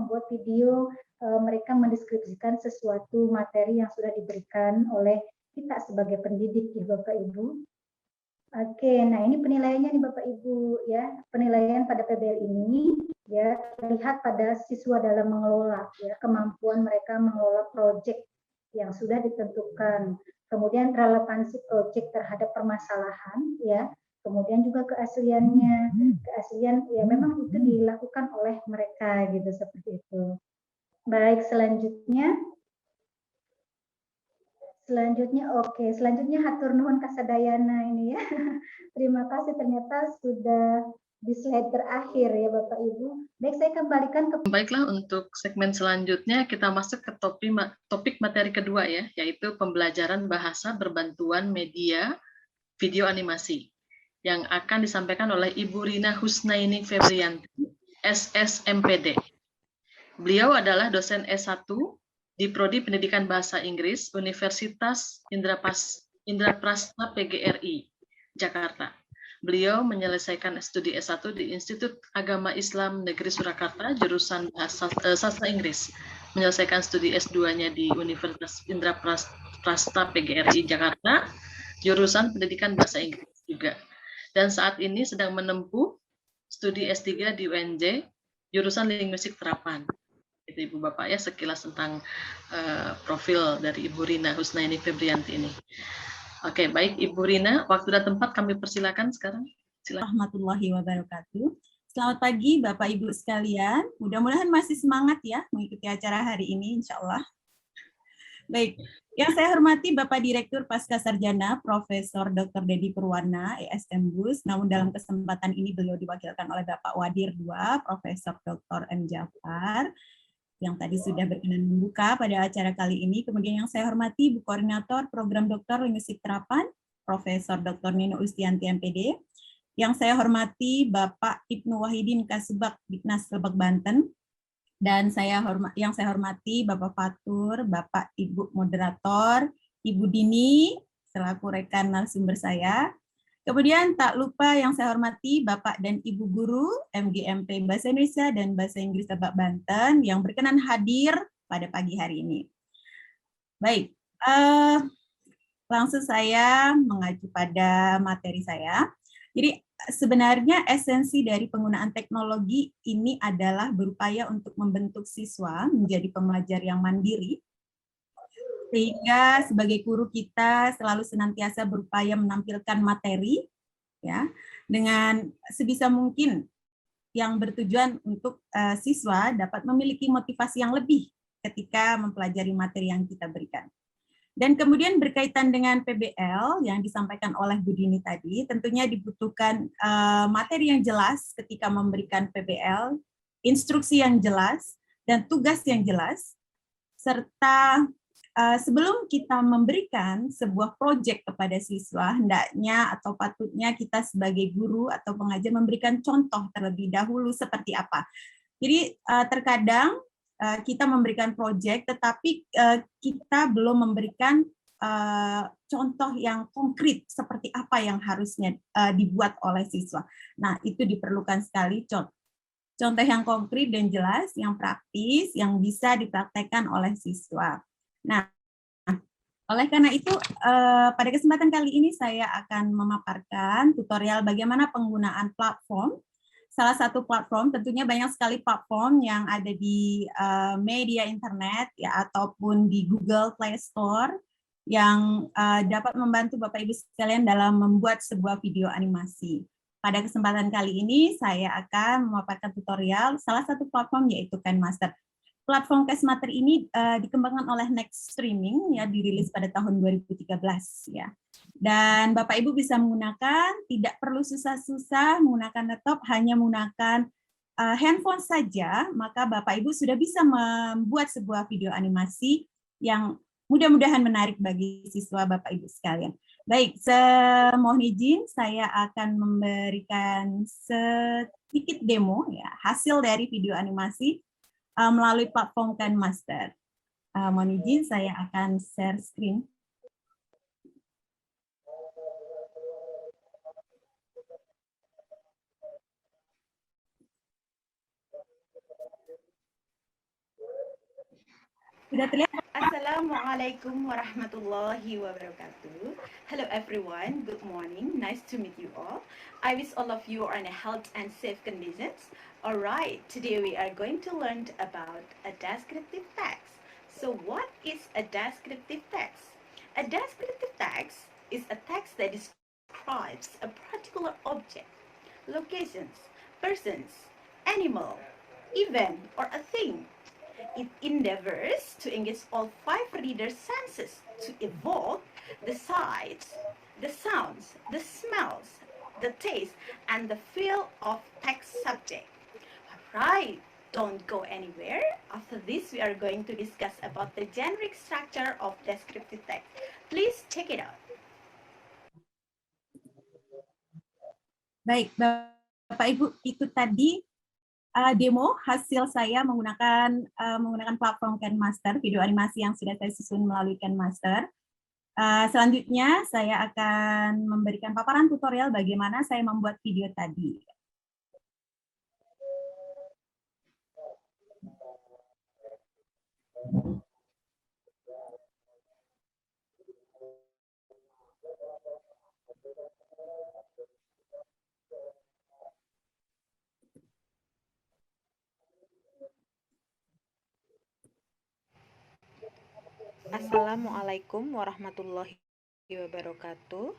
mereka mendeskripsikan sesuatu materi yang sudah diberikan oleh kita sebagai pendidik ya Bapak Ibu. Oke, nah ini penilaiannya nih Bapak Ibu ya. Penilaian pada PBL ini ya terlihat pada siswa dalam mengelola ya, kemampuan mereka mengelola proyek yang sudah ditentukan. Kemudian relevansi proyek terhadap permasalahan ya. Kemudian juga keasliannya. Keaslian ya memang itu dilakukan oleh mereka gitu seperti itu. Baik, selanjutnya selanjutnya hatur nuhun kasadayana ini ya. Terima kasih, ternyata sudah di slide terakhir ya Bapak Ibu. Baik, saya kembalikan ke... Baiklah, untuk segmen selanjutnya kita masuk ke topik materi kedua ya, yaitu pembelajaran bahasa berbantuan media video animasi yang akan disampaikan oleh Ibu Rina Husnaini Febrianti, SSMPD. Beliau adalah dosen S1 di Prodi Pendidikan Bahasa Inggris Universitas Indraprastha PGRI, Jakarta. Beliau menyelesaikan studi S1 di Institut Agama Islam Negeri Surakarta, jurusan Sastra Inggris. Menyelesaikan studi S2-nya di Universitas Indraprastha PGRI, Jakarta, jurusan Pendidikan Bahasa Inggris juga. Dan saat ini sedang menempuh studi S3 di UNJ, jurusan Linguistik Terapan. Itu Ibu Bapak ya, sekilas tentang profil dari Ibu Rina Husnaini Febrianti ini. Oke, baik Ibu Rina, waktu dan tempat kami persilakan sekarang. Silakan. Warahmatullahi wabarakatuh. Selamat pagi Bapak Ibu sekalian. Mudah-mudahan masih semangat ya mengikuti acara hari ini, insya Allah. Baik, yang saya hormati Bapak Direktur Pasca Sarjana Profesor Dr. Dedi Purwana, ESMBUS. Namun dalam kesempatan ini beliau diwakilkan oleh Bapak Wadir II, Profesor Dr. M. Jafar, yang tadi sudah berkenan membuka pada acara kali ini. Kemudian yang saya hormati Bu Koordinator Program Doktor Linguistik Terapan, Profesor Dr. Nino Ustianti MPD. Yang saya hormati Bapak Ibnu Wahidin Kasubag Diknas Lebak Banten. Dan yang saya hormati Bapak Fatur, Bapak Ibu Moderator, Ibu Dini, selaku rekan narasumber saya. Kemudian tak lupa yang saya hormati Bapak dan Ibu Guru MGMP Bahasa Indonesia dan Bahasa Inggris Lebak Banten yang berkenan hadir pada pagi hari ini. Baik, langsung saya mengacu pada materi saya. Jadi sebenarnya esensi dari penggunaan teknologi ini adalah berupaya untuk membentuk siswa menjadi pembelajar yang mandiri, sehingga sebagai guru kita selalu senantiasa berupaya menampilkan materi ya dengan sebisa mungkin yang bertujuan untuk siswa dapat memiliki motivasi yang lebih ketika mempelajari materi yang kita berikan. Dan kemudian berkaitan dengan PBL yang disampaikan oleh Bu Dini tadi, tentunya dibutuhkan materi yang jelas ketika memberikan PBL, instruksi yang jelas dan tugas yang jelas, serta sebelum kita memberikan sebuah proyek kepada siswa, hendaknya atau patutnya kita sebagai guru atau pengajar memberikan contoh terlebih dahulu seperti apa. Jadi terkadang kita memberikan proyek, tetapi kita belum memberikan contoh yang konkret seperti apa yang harusnya dibuat oleh siswa. Nah, itu diperlukan sekali contoh yang konkret dan jelas, yang praktis, yang bisa dipraktekkan oleh siswa. Nah, oleh karena itu, pada kesempatan kali ini saya akan memaparkan tutorial bagaimana penggunaan platform. Salah satu platform, tentunya banyak sekali platform yang ada di media internet ya ataupun di Google Play Store yang dapat membantu Bapak Ibu sekalian dalam membuat sebuah video animasi. Pada kesempatan kali ini saya akan memaparkan tutorial salah satu platform yaitu KineMaster. Platform KineMaster ini dikembangkan oleh Next Streaming ya, dirilis pada tahun 2013 ya. Dan Bapak Ibu bisa menggunakan, tidak perlu susah-susah menggunakan laptop, hanya menggunakan handphone saja, maka Bapak Ibu sudah bisa membuat sebuah video animasi yang mudah-mudahan menarik bagi siswa Bapak Ibu sekalian. Baik, mohon izin saya akan memberikan sedikit demo ya, hasil dari video animasi melalui platform KineMaster. Mohon izin saya akan share screen. Sudah terlihat? Assalamualaikum warahmatullahi wabarakatuh. Hello everyone, good morning, nice to meet you all. I wish all of you are in a health and safe conditions. Alright, today we are going to learn about a descriptive text. So what is a descriptive text? A descriptive text is a text that describes a particular object, locations, persons, animal, event, or a thing. It endeavors to engage all 5 readers' senses to evoke the sights, the sounds, the smells, the taste, and the feel of text subject. Right, don't go anywhere. After this, we are going to discuss about the generic structure of descriptive text. Please check it out. Baik, Bapak Ibu, itu tadi demo hasil saya menggunakan platform KineMaster, video animasi yang sudah saya susun melalui KineMaster. Selanjutnya saya akan memberikan paparan tutorial bagaimana saya membuat video tadi. Assalamualaikum warahmatullahi wabarakatuh.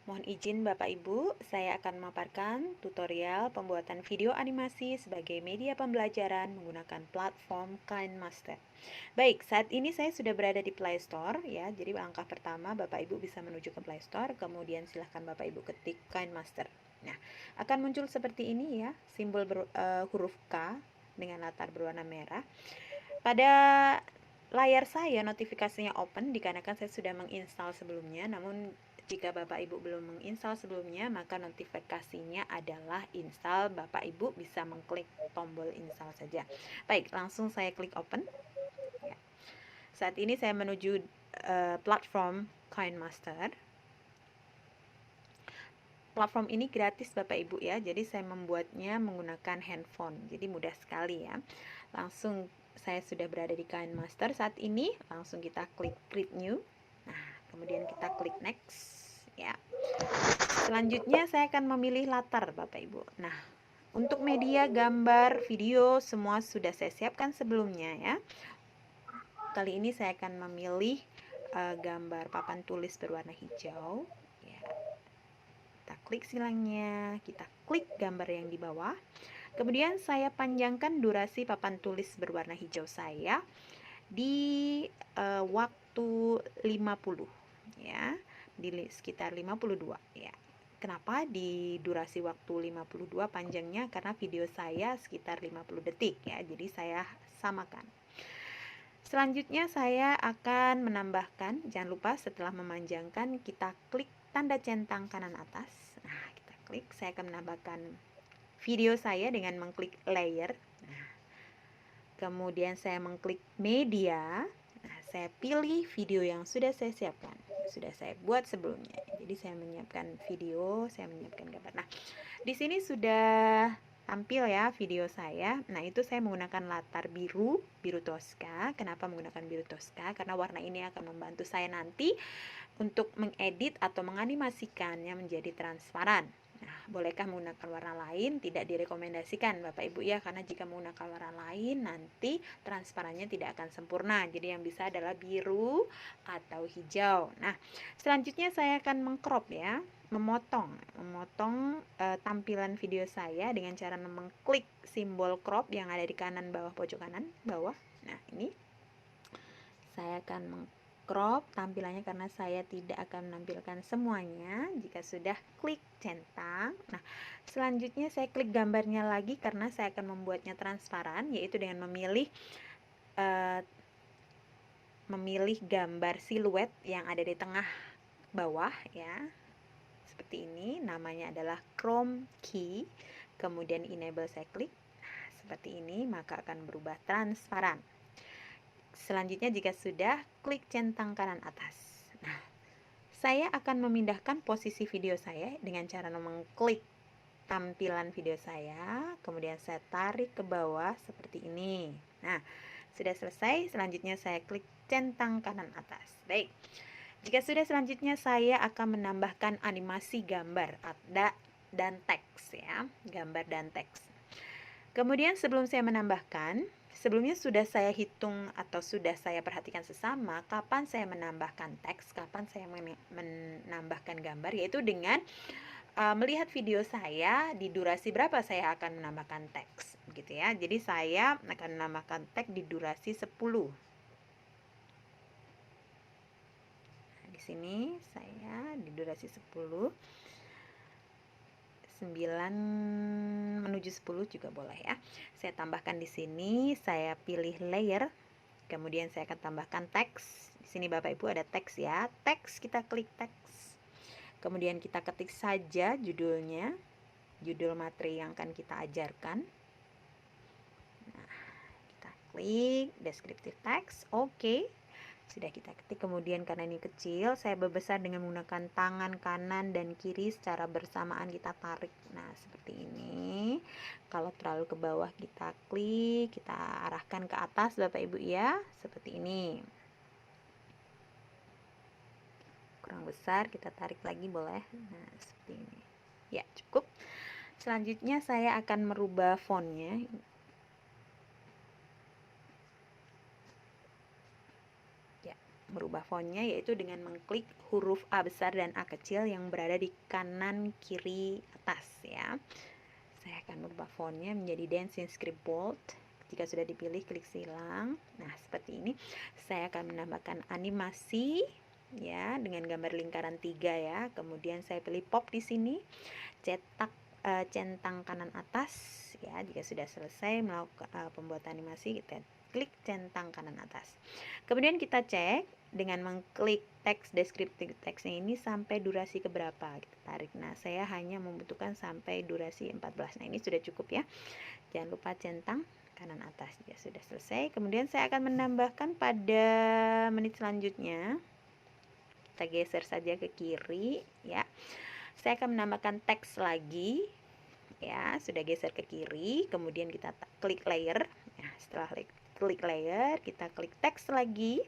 Mohon izin Bapak Ibu, saya akan memaparkan tutorial pembuatan video animasi sebagai media pembelajaran menggunakan platform KineMaster. Baik, saat ini saya sudah berada di Play Store ya. Jadi langkah pertama Bapak Ibu bisa menuju ke Play Store, kemudian silahkan Bapak Ibu ketik KineMaster. Nah, akan muncul seperti ini ya, simbol huruf K dengan latar berwarna merah. Pada layar saya notifikasinya open dikarenakan saya sudah menginstal sebelumnya, namun jika Bapak Ibu belum menginstal sebelumnya maka notifikasinya adalah install. Bapak Ibu bisa mengklik tombol install saja. Baik, langsung saya klik open ya. Saat ini saya menuju platform KineMaster. Platform ini gratis Bapak Ibu ya, jadi saya membuatnya menggunakan handphone, jadi mudah sekali ya. Langsung saya sudah berada di KineMaster saat ini, langsung kita klik create new. Nah, kemudian kita klik next ya. Selanjutnya saya akan memilih latar Bapak Ibu. Nah, untuk media, gambar, video semua sudah saya siapkan sebelumnya ya. Kali ini saya akan memilih gambar papan tulis berwarna hijau ya. Kita klik silangnya, kita klik gambar yang di bawah. Kemudian saya panjangkan durasi papan tulis berwarna hijau saya di waktu 50 ya, di sekitar 52 ya. Kenapa di durasi waktu 52 panjangnya? Karena video saya sekitar 50 detik ya, jadi saya samakan. Selanjutnya saya akan menambahkan, jangan lupa setelah memanjangkan kita klik tanda centang kanan atas. Nah, kita klik, saya akan menambahkan video saya dengan mengklik layer. Nah, kemudian saya mengklik media. Nah, saya pilih video yang sudah saya siapkan, sudah saya buat sebelumnya. Jadi saya menyiapkan video, saya menyiapkan gambar. Nah, di sini sudah tampil ya video saya. Nah, itu saya menggunakan latar biru Tosca. Kenapa menggunakan biru Tosca? Karena warna ini akan membantu saya nanti untuk mengedit atau menganimasikannya menjadi transparan. Nah, bolehkah menggunakan warna lain? Tidak direkomendasikan Bapak Ibu ya, karena jika menggunakan warna lain nanti transparannya tidak akan sempurna. Jadi yang bisa adalah biru atau hijau. Nah, selanjutnya saya akan mengcrop ya, memotong tampilan video saya dengan cara mengklik simbol crop yang ada di kanan bawah pojok kanan bawah. Nah, ini saya akan mengcrop tampilannya karena saya tidak akan menampilkan semuanya jika sudah klik centang. Nah, selanjutnya saya klik gambarnya lagi karena saya akan membuatnya transparan, yaitu dengan memilih gambar siluet yang ada di tengah bawah ya. Seperti ini, namanya adalah Chrome Key. Kemudian enable saya klik. Nah, seperti ini maka akan berubah transparan. Selanjutnya jika sudah, klik centang kanan atas. Nah, saya akan memindahkan posisi video saya dengan cara mengklik tampilan video saya, kemudian saya tarik ke bawah seperti ini. Nah, sudah selesai, selanjutnya saya klik centang kanan atas. Baik, Jika sudah, selanjutnya saya akan menambahkan animasi gambar dan teks ya, gambar dan teks. Kemudian sebelum saya menambahkan, sebelumnya sudah saya hitung atau sudah saya perhatikan sesama kapan saya menambahkan teks, kapan saya menambahkan gambar, yaitu dengan melihat video saya di durasi berapa saya akan menambahkan teks gitu ya. Jadi saya akan menambahkan teks di durasi 10. Di sini saya di durasi 10, 9 menuju 10 juga boleh ya. Saya tambahkan di sini, saya pilih layer, kemudian saya akan tambahkan teks. Di sini Bapak Ibu ada teks ya. Teks, kita klik teks. Kemudian kita ketik saja judulnya, judul materi yang akan kita ajarkan. Nah, kita klik descriptive text, oke. Sudah kita ketik, kemudian karena ini kecil, saya berbesar dengan menggunakan tangan kanan dan kiri secara bersamaan, kita tarik. Nah, seperti ini. Kalau terlalu ke bawah kita klik, kita arahkan ke atas Bapak Ibu ya, seperti ini. Kurang besar, kita tarik lagi boleh. Nah, seperti ini. Ya, cukup. Selanjutnya saya akan merubah fontnya. Merubah fontnya yaitu dengan mengklik huruf A besar dan A kecil yang berada di kanan kiri atas ya. Saya akan merubah fontnya menjadi Dancing Script Bold. Jika sudah dipilih, klik silang. Nah, seperti ini. Saya akan menambahkan animasi ya dengan gambar lingkaran 3 ya. Kemudian saya pilih pop di sini. Cetak centang kanan atas ya. Jika sudah selesai melakukan pembuatan animasi, kita klik centang kanan atas. Kemudian kita cek dengan mengklik teks deskriptif teksnya ini sampai durasi keberapa, kita tarik. Nah, saya hanya membutuhkan sampai durasi 14. Nah, ini sudah cukup ya. Jangan lupa centang kanan atas. Ya, sudah selesai. Kemudian saya akan menambahkan pada menit selanjutnya. Kita geser saja ke kiri ya. Saya akan menambahkan teks lagi. Ya, sudah geser ke kiri, kemudian kita klik layer. Ya, setelah klik layer, kita klik teks lagi.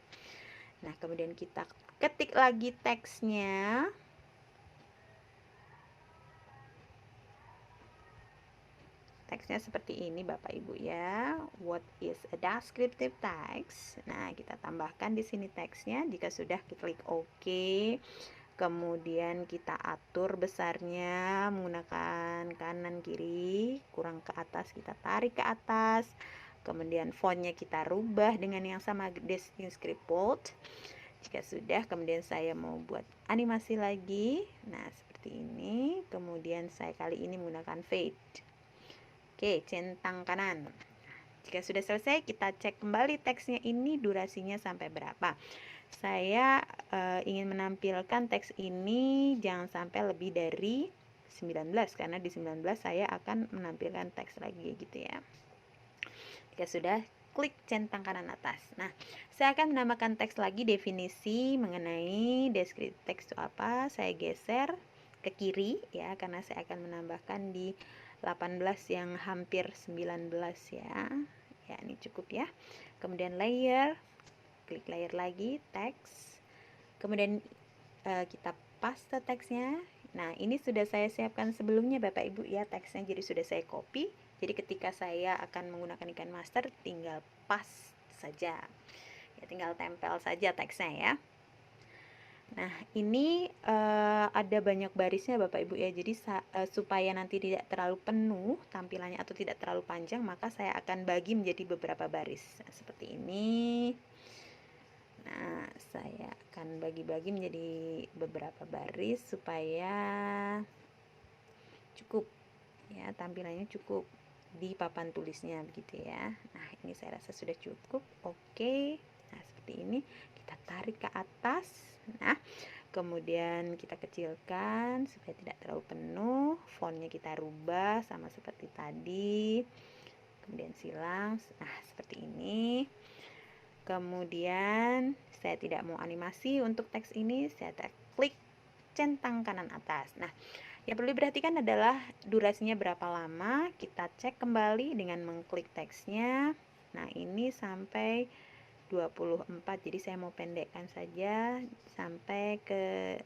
Nah, kemudian kita ketik lagi teksnya. Teksnya seperti ini Bapak Ibu ya. What is a descriptive text? Nah, kita tambahkan di sini teksnya. Jika sudah, kita klik OK. Kemudian kita atur besarnya menggunakan kanan kiri, kurang ke atas kita tarik ke atas. Kemudian fontnya kita rubah dengan yang sama, Dancing Script Bold. Jika sudah, kemudian saya mau buat animasi lagi. Nah, seperti ini. Kemudian saya kali ini menggunakan fade. Oke, centang kanan. Jika sudah selesai, kita cek kembali teksnya ini durasinya sampai berapa. Saya ingin menampilkan teks ini jangan sampai lebih dari 19, karena di 19 saya akan menampilkan teks lagi gitu ya. Jika sudah, klik centang kanan atas. Nah, saya akan menambahkan teks lagi, definisi mengenai deskriptif teks itu apa. Saya geser ke kiri ya, karena saya akan menambahkan di 18 yang hampir 19 ya. Ya, ini cukup ya. Kemudian layer, klik layer lagi, teks. Kemudian kita paste teksnya. Nah, ini sudah saya siapkan sebelumnya Bapak Ibu ya, teksnya, jadi sudah saya copy. Jadi ketika saya akan menggunakan ikan master, tinggal paste saja. Ya, tinggal tempel saja teksnya ya. Nah, ini ada banyak barisnya Bapak Ibu ya. Jadi supaya nanti tidak terlalu penuh tampilannya atau tidak terlalu panjang, maka saya akan bagi menjadi beberapa baris. Nah, seperti ini. Nah, saya akan bagi-bagi menjadi beberapa baris supaya cukup ya, tampilannya cukup di papan tulisnya begitu ya. Nah, ini saya rasa sudah cukup. Oke. Nah, seperti ini kita tarik ke atas. Nah, kemudian kita kecilkan supaya tidak terlalu penuh. Fontnya kita rubah sama seperti tadi. Kemudian silang. Nah, seperti ini. Kemudian saya tidak mau animasi untuk teks ini, saya klik centang kanan atas. Nah, yang perlu diperhatikan adalah durasinya berapa lama. Kita cek kembali dengan mengklik teksnya. Nah, ini sampai 24. Jadi saya mau pendekkan saja sampai ke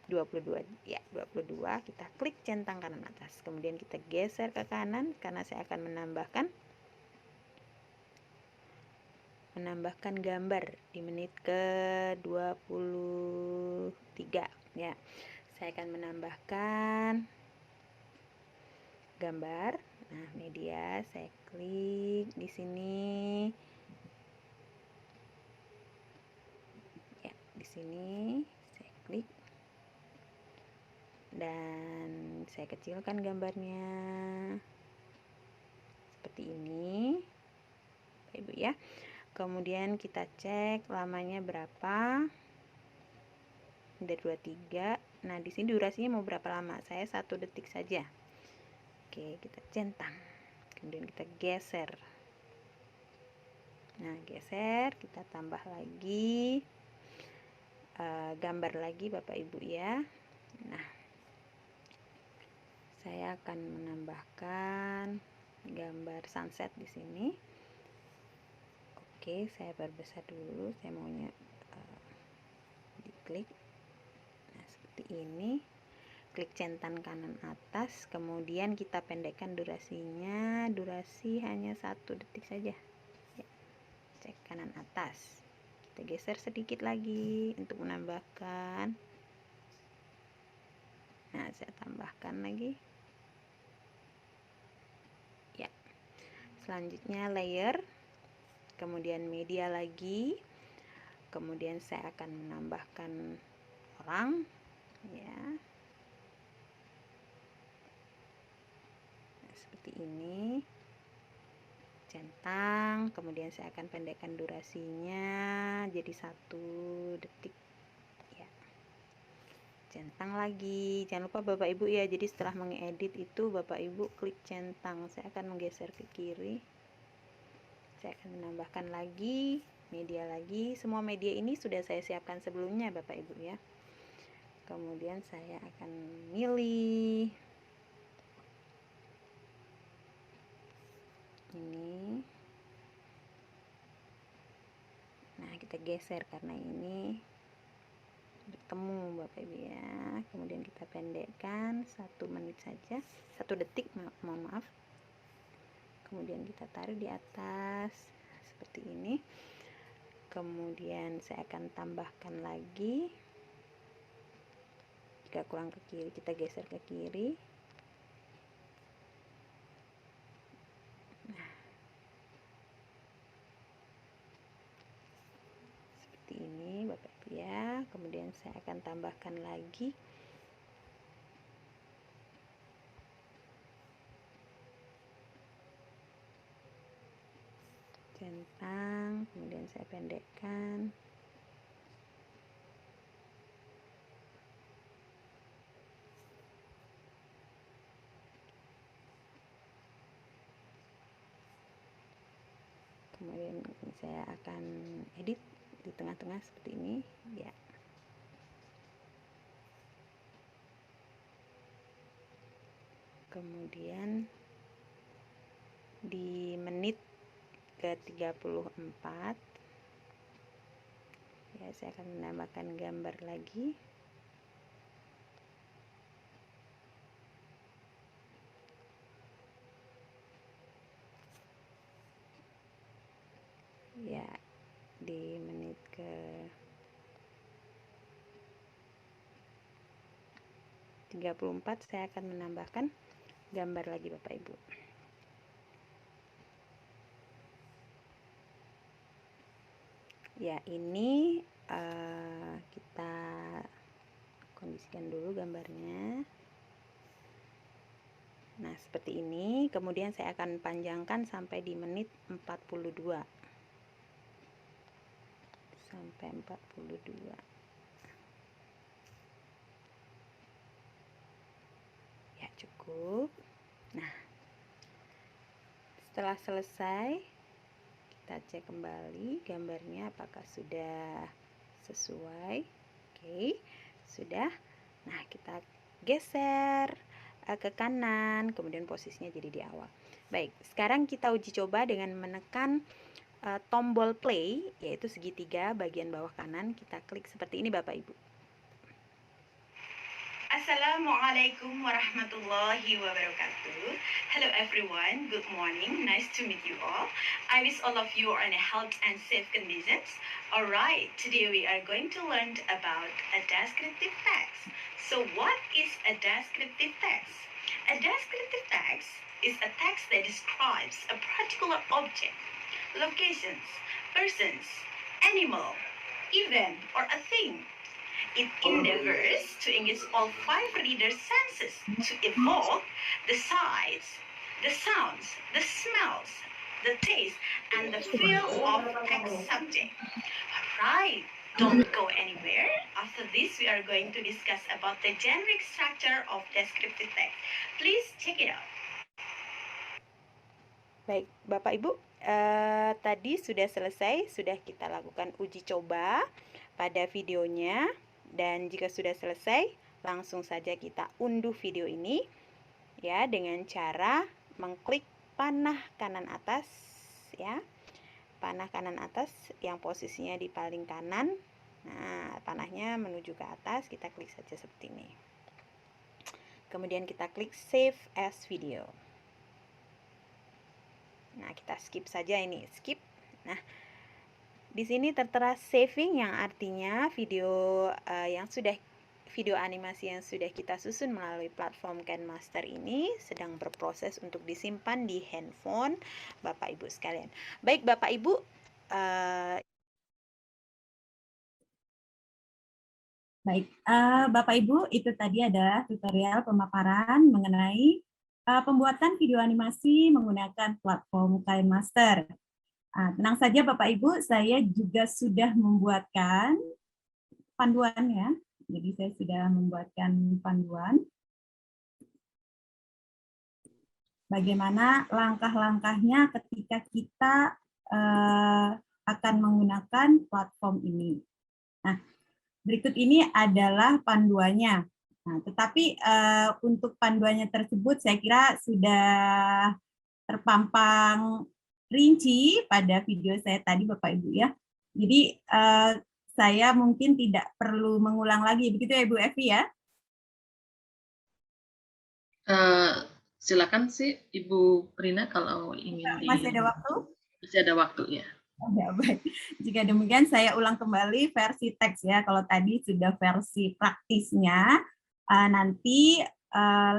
22. Ya, 22. Kita klik centang kanan atas. Kemudian kita geser ke kanan karena saya akan menambahkan gambar di menit ke 23 ya. Saya akan menambahkan gambar. Nah, media saya klik di sini. Ya, di sini saya klik dan saya kecilkan gambarnya seperti ini, Ibu ya. Kemudian kita cek lamanya berapa. Udah 23. Nah, di sini durasinya mau berapa lama? Saya 1 detik saja. Oke, kita centang. Kemudian kita geser. Nah, geser, kita tambah lagi gambar lagi Bapak Ibu ya. Nah, saya akan menambahkan gambar sunset di sini. Oke, saya perbesar dulu. Saya maunya diklik. Nah, seperti ini. Klik centang kanan atas. Kemudian kita pendekkan durasinya. Durasi hanya 1 detik saja. Ya, cek kanan atas. Kita geser sedikit lagi untuk menambahkan. Nah, saya tambahkan lagi. Ya. Selanjutnya layer. Kemudian media lagi, kemudian saya akan menambahkan orang ya, nah, seperti ini, centang, kemudian saya akan pendekkan durasinya jadi 1 detik ya, centang lagi. Jangan lupa Bapak Ibu ya, jadi setelah mengedit itu Bapak Ibu klik centang. Saya akan menggeser ke kiri. Saya akan menambahkan lagi media lagi. Semua media ini sudah saya siapkan sebelumnya Bapak Ibu ya. Kemudian saya akan milih ini. Nah, kita geser karena ini bertemu Bapak Ibu ya. Kemudian kita pendekkan 1 menit saja, 1 detik, mohon maaf. Kemudian kita taruh di atas seperti ini. Kemudian saya akan tambahkan lagi. Jika kurang ke kiri, kita geser ke kiri. Nah, seperti ini Bapak Ibu ya. Kemudian saya akan tambahkan lagi. Centang, kemudian saya pendekkan. Kemudian saya akan edit di tengah-tengah seperti ini ya. Kemudian di menit ke 34 ya, saya akan menambahkan gambar lagi. Ya, di menit ke 34 saya akan menambahkan gambar lagi Bapak Ibu. Ya, ini kita kondisikan dulu gambarnya. Nah, seperti ini. Kemudian saya akan panjangkan sampai di menit 42. Sampai 42. Ya, cukup. Nah, setelah selesai, kita cek kembali gambarnya apakah sudah sesuai. Oke, sudah. Nah, kita geser ke kanan, kemudian posisinya jadi di awal. Baik, sekarang kita uji coba dengan menekan tombol play, yaitu segitiga bagian bawah kanan. Kita klik seperti ini Bapak Ibu. Assalamualaikum warahmatullahi wabarakatuh. Hello everyone, good morning, nice to meet you all. I wish all of you are in a health and safe conditions. Alright, today we are going to learn about a descriptive text. So what is a descriptive text? A descriptive text is a text that describes a particular object, locations, persons, animal, event, or a thing. It endeavors to engage all 5 readers' senses to evoke the sights, the sounds, the smells, the taste, and the feel of text subject. Alright, don't go anywhere. After this, we are going to discuss about the generic structure of descriptive text. Please check it out. Baik, Bapak Ibu, tadi sudah selesai, sudah kita lakukan uji coba pada videonya, dan jika sudah selesai, langsung saja kita unduh video ini ya dengan cara mengklik panah kanan atas ya. Panah kanan atas yang posisinya di paling kanan. Nah, panahnya menuju ke atas, kita klik saja seperti ini. Kemudian kita klik save as video. Nah, kita skip saja ini, skip. Nah, di sini tertera saving yang artinya video video animasi yang sudah kita susun melalui platform KineMaster ini sedang berproses untuk disimpan di handphone Bapak Ibu sekalian. Baik Bapak Ibu, Baik, Bapak Ibu, itu tadi ada tutorial pemaparan mengenai pembuatan video animasi menggunakan platform KineMaster. Tenang saja Bapak Ibu, saya juga sudah membuatkan panduan ya. Jadi saya sudah membuatkan panduan bagaimana langkah-langkahnya ketika kita akan menggunakan platform ini. Nah, berikut ini adalah panduannya. Nah, tetapi untuk panduannya tersebut saya kira sudah terpampang rinci pada video saya tadi Bapak Ibu ya. Jadi saya mungkin tidak perlu mengulang lagi, begitu ya Ibu Evi ya? Silakan sih Ibu Rina kalau ingin Masih ada waktu? Masih ada waktu ya. Ya, baik. Jika demikian saya ulang kembali versi teks ya. Kalau tadi sudah versi praktisnya, nanti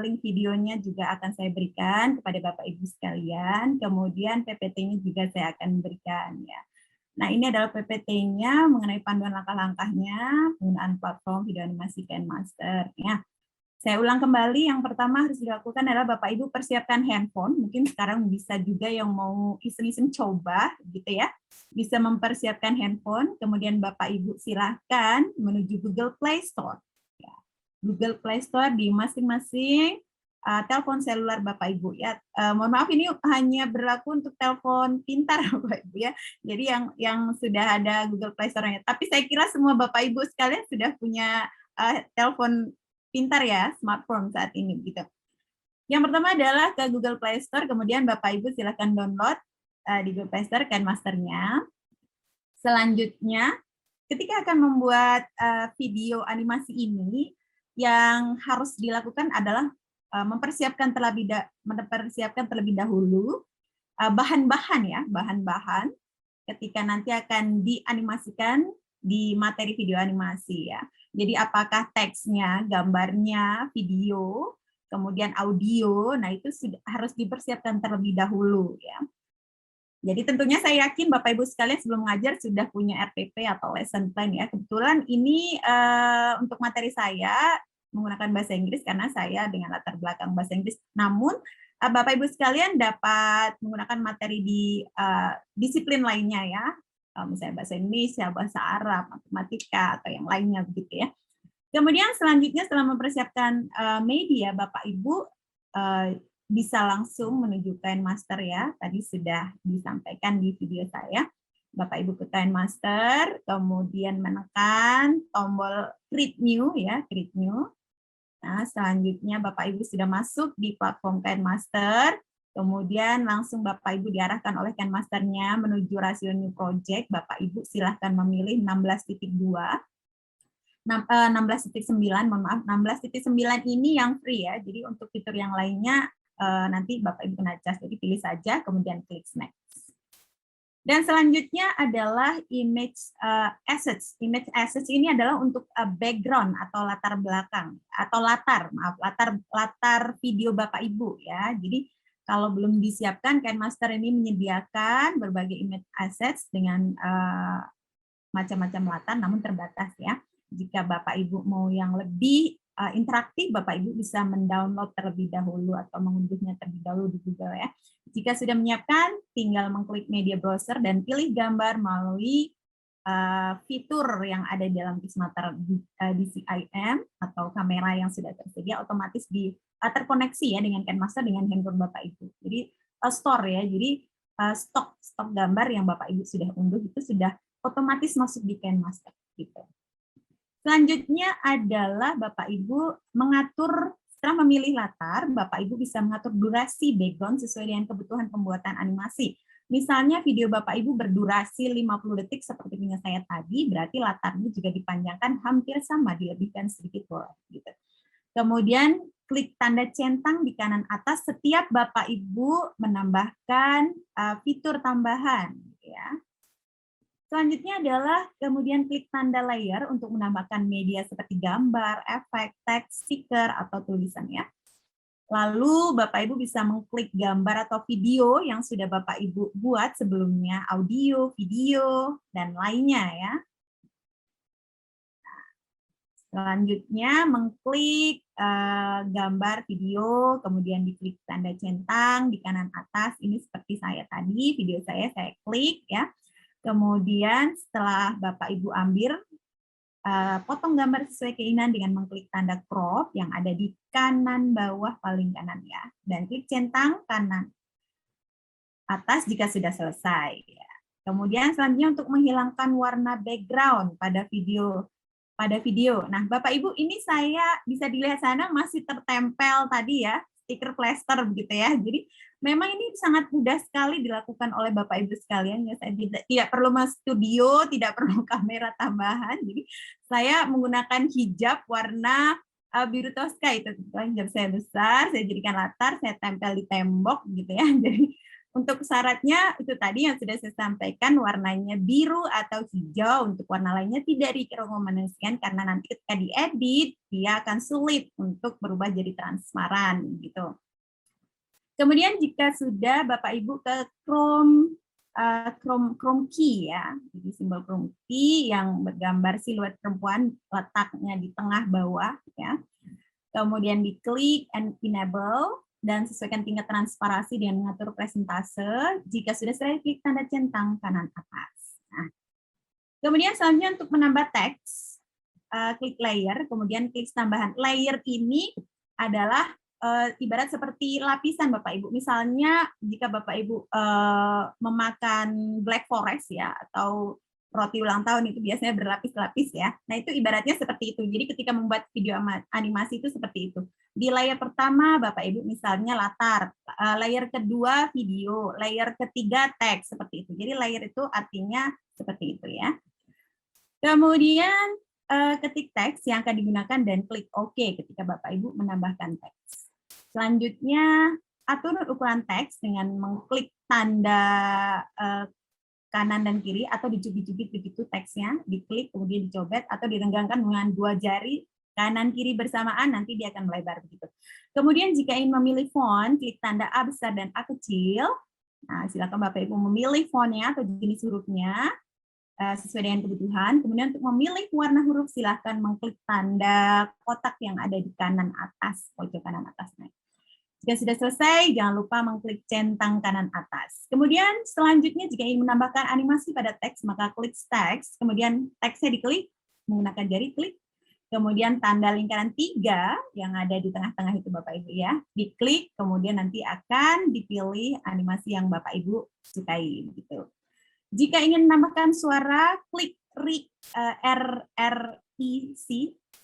link videonya juga akan saya berikan kepada Bapak Ibu sekalian. Kemudian PPT-nya juga saya akan berikan ya. Nah, ini adalah PPT-nya mengenai panduan langkah-langkahnya penggunaan platform video animasi KineMaster ya. Saya ulang kembali, yang pertama harus dilakukan adalah Bapak Ibu persiapkan handphone. Mungkin sekarang bisa juga yang mau iseng-iseng coba gitu ya. Bisa mempersiapkan handphone, kemudian Bapak Ibu silahkan menuju Google Play Store. Google Play Store di masing-masing telepon seluler Bapak Ibu ya. Mohon maaf ini hanya berlaku untuk telepon pintar Bapak Ibu ya. Jadi yang sudah ada Google Play Store-nya. Tapi saya kira semua Bapak Ibu sekalian sudah punya telepon pintar ya, smartphone saat ini gitu. Yang pertama adalah ke Google Play Store, kemudian Bapak Ibu silakan download di Google Play Store KineMaster-nya. Selanjutnya, ketika akan membuat video animasi ini, yang harus dilakukan adalah mempersiapkan terlebih dahulu bahan-bahan ya, bahan-bahan ketika nanti akan dianimasikan di materi video animasi ya. Jadi apakah teksnya, gambarnya, video, kemudian audio, nah itu harus dipersiapkan terlebih dahulu ya. Jadi tentunya saya yakin Bapak Ibu sekalian sebelum mengajar sudah punya RPP atau lesson plan ya. Kebetulan ini untuk materi saya menggunakan bahasa Inggris karena saya dengan latar belakang bahasa Inggris. Namun Bapak Ibu sekalian dapat menggunakan materi di disiplin lainnya ya. Misalnya bahasa Indonesia, bahasa Arab, matematika, atau yang lainnya begitu ya. Kemudian selanjutnya setelah mempersiapkan media, Bapak Ibu bisa langsung menuju KineMaster ya. Tadi sudah disampaikan di video saya. Bapak Ibu ke KineMaster, kemudian menekan tombol Create New ya, Create New. Nah, selanjutnya Bapak Ibu sudah masuk di platform KineMaster, Kemudian langsung Bapak Ibu diarahkan oleh Ken Masternya menuju rasio new project. Bapak Ibu silahkan memilih 16.2. 16.9, mohon maaf, 16.9 ini yang free ya. Jadi untuk fitur yang lainnya nanti Bapak Ibu kena adjust. Jadi pilih saja, kemudian klik next. Dan selanjutnya adalah image assets. Image assets ini adalah untuk background atau latar belakang atau latar video Bapak Ibu ya. Jadi kalau belum disiapkan, Ken Master ini menyediakan berbagai image assets dengan macam-macam latar, namun terbatas ya. Jika Bapak Ibu mau yang lebih interaktif, Bapak Ibu bisa mendownload terlebih dahulu atau mengunduhnya terlebih dahulu di Google ya. Jika sudah menyiapkan, tinggal mengklik media browser dan pilih gambar melalui fitur yang ada di dalam Pixmatter DCIM atau kamera yang sudah tersedia otomatis terkoneksi ya dengan Ken Master dengan handphone Bapak Ibu. Jadi store ya, jadi stok gambar yang Bapak Ibu sudah unduh itu sudah otomatis masuk di Ken Master gitu. Selanjutnya adalah Bapak Ibu mengatur, setelah memilih latar, Bapak Ibu bisa mengatur durasi background sesuai dengan kebutuhan pembuatan animasi. Misalnya video Bapak Ibu berdurasi 50 detik seperti punya saya tadi, berarti latarnya juga dipanjangkan hampir sama, dilebihkan sedikit boleh. Gitu. Kemudian klik tanda centang di kanan atas setiap Bapak Ibu menambahkan fitur tambahan. Ya. Selanjutnya adalah kemudian klik tanda layer untuk menambahkan media seperti gambar, efek, teks, stiker, atau tulisan ya. Lalu Bapak Ibu bisa mengklik gambar atau video yang sudah Bapak Ibu buat sebelumnya, audio, video, dan lainnya ya. Selanjutnya mengklik gambar, video, kemudian diklik tanda centang di kanan atas. Ini seperti saya tadi, video saya klik ya. Kemudian setelah Bapak Ibu ambil, potong gambar sesuai keinginan dengan mengklik tanda crop yang ada di kanan bawah paling kanan ya. Dan klik centang kanan atas jika sudah selesai. Ya. Kemudian selanjutnya untuk menghilangkan warna background pada video. Nah Bapak Ibu ini saya bisa dilihat sana masih tertempel tadi ya, stiker plaster begitu ya. Jadi memang ini sangat mudah sekali dilakukan oleh Bapak Ibu sekalian. Ya, saya tidak perlu mas studio, tidak perlu kamera tambahan. Jadi saya menggunakan hijab warna biru toska itu. Hijab saya besar, saya jadikan latar, saya tempel di tembok gitu ya. Jadi untuk syaratnya itu tadi yang sudah saya sampaikan, warnanya biru atau hijau. Untuk warna lainnya tidak direkomendasikan karena nanti ketika diedit dia akan sulit untuk berubah jadi transparan gitu. Kemudian jika sudah Bapak Ibu ke Chrome key ya, jadi simbol Chrome key yang bergambar siluet perempuan letaknya di tengah bawah ya. Kemudian diklik and enable dan sesuaikan tingkat transparansi dengan mengatur presentase. Jika sudah selesai, klik tanda centang kanan atas. Nah, kemudian selanjutnya untuk menambah teks, klik layer, kemudian klik tambahan. Layer ini adalah ibarat seperti lapisan Bapak Ibu. Misalnya jika Bapak Ibu memakan Black Forest ya atau roti ulang tahun itu biasanya berlapis-lapis ya. Nah itu ibaratnya seperti itu. Jadi ketika membuat video animasi itu seperti itu. Di layer pertama Bapak Ibu misalnya latar, layer kedua video, layer ketiga teks seperti itu. Jadi layer itu artinya seperti itu ya. Kemudian ketik teks yang akan digunakan dan klik OK ketika Bapak Ibu menambahkan teks. Selanjutnya, atur ukuran teks dengan mengklik tanda kanan dan kiri atau dicubit-cubit begitu teksnya, diklik kemudian dicobet atau direnggangkan dengan dua jari kanan kiri bersamaan, nanti dia akan melebar begitu. Kemudian jika ingin memilih font, klik tanda A besar dan A kecil. Nah, silakan Bapak Ibu memilih fontnya atau jenis hurufnya sesuai dengan kebutuhan. Kemudian untuk memilih warna huruf silahkan mengklik tanda kotak yang ada di kanan atas, pojok kanan atasnya. Jika sudah selesai, jangan lupa mengklik centang kanan atas. Kemudian selanjutnya jika ingin menambahkan animasi pada teks, maka klik teks, kemudian teksnya diklik, menggunakan jari klik, kemudian tanda lingkaran 3 yang ada di tengah-tengah itu Bapak Ibu ya, diklik, kemudian nanti akan dipilih animasi yang Bapak Ibu sukai. Gitu. Jika ingin menambahkan suara, klik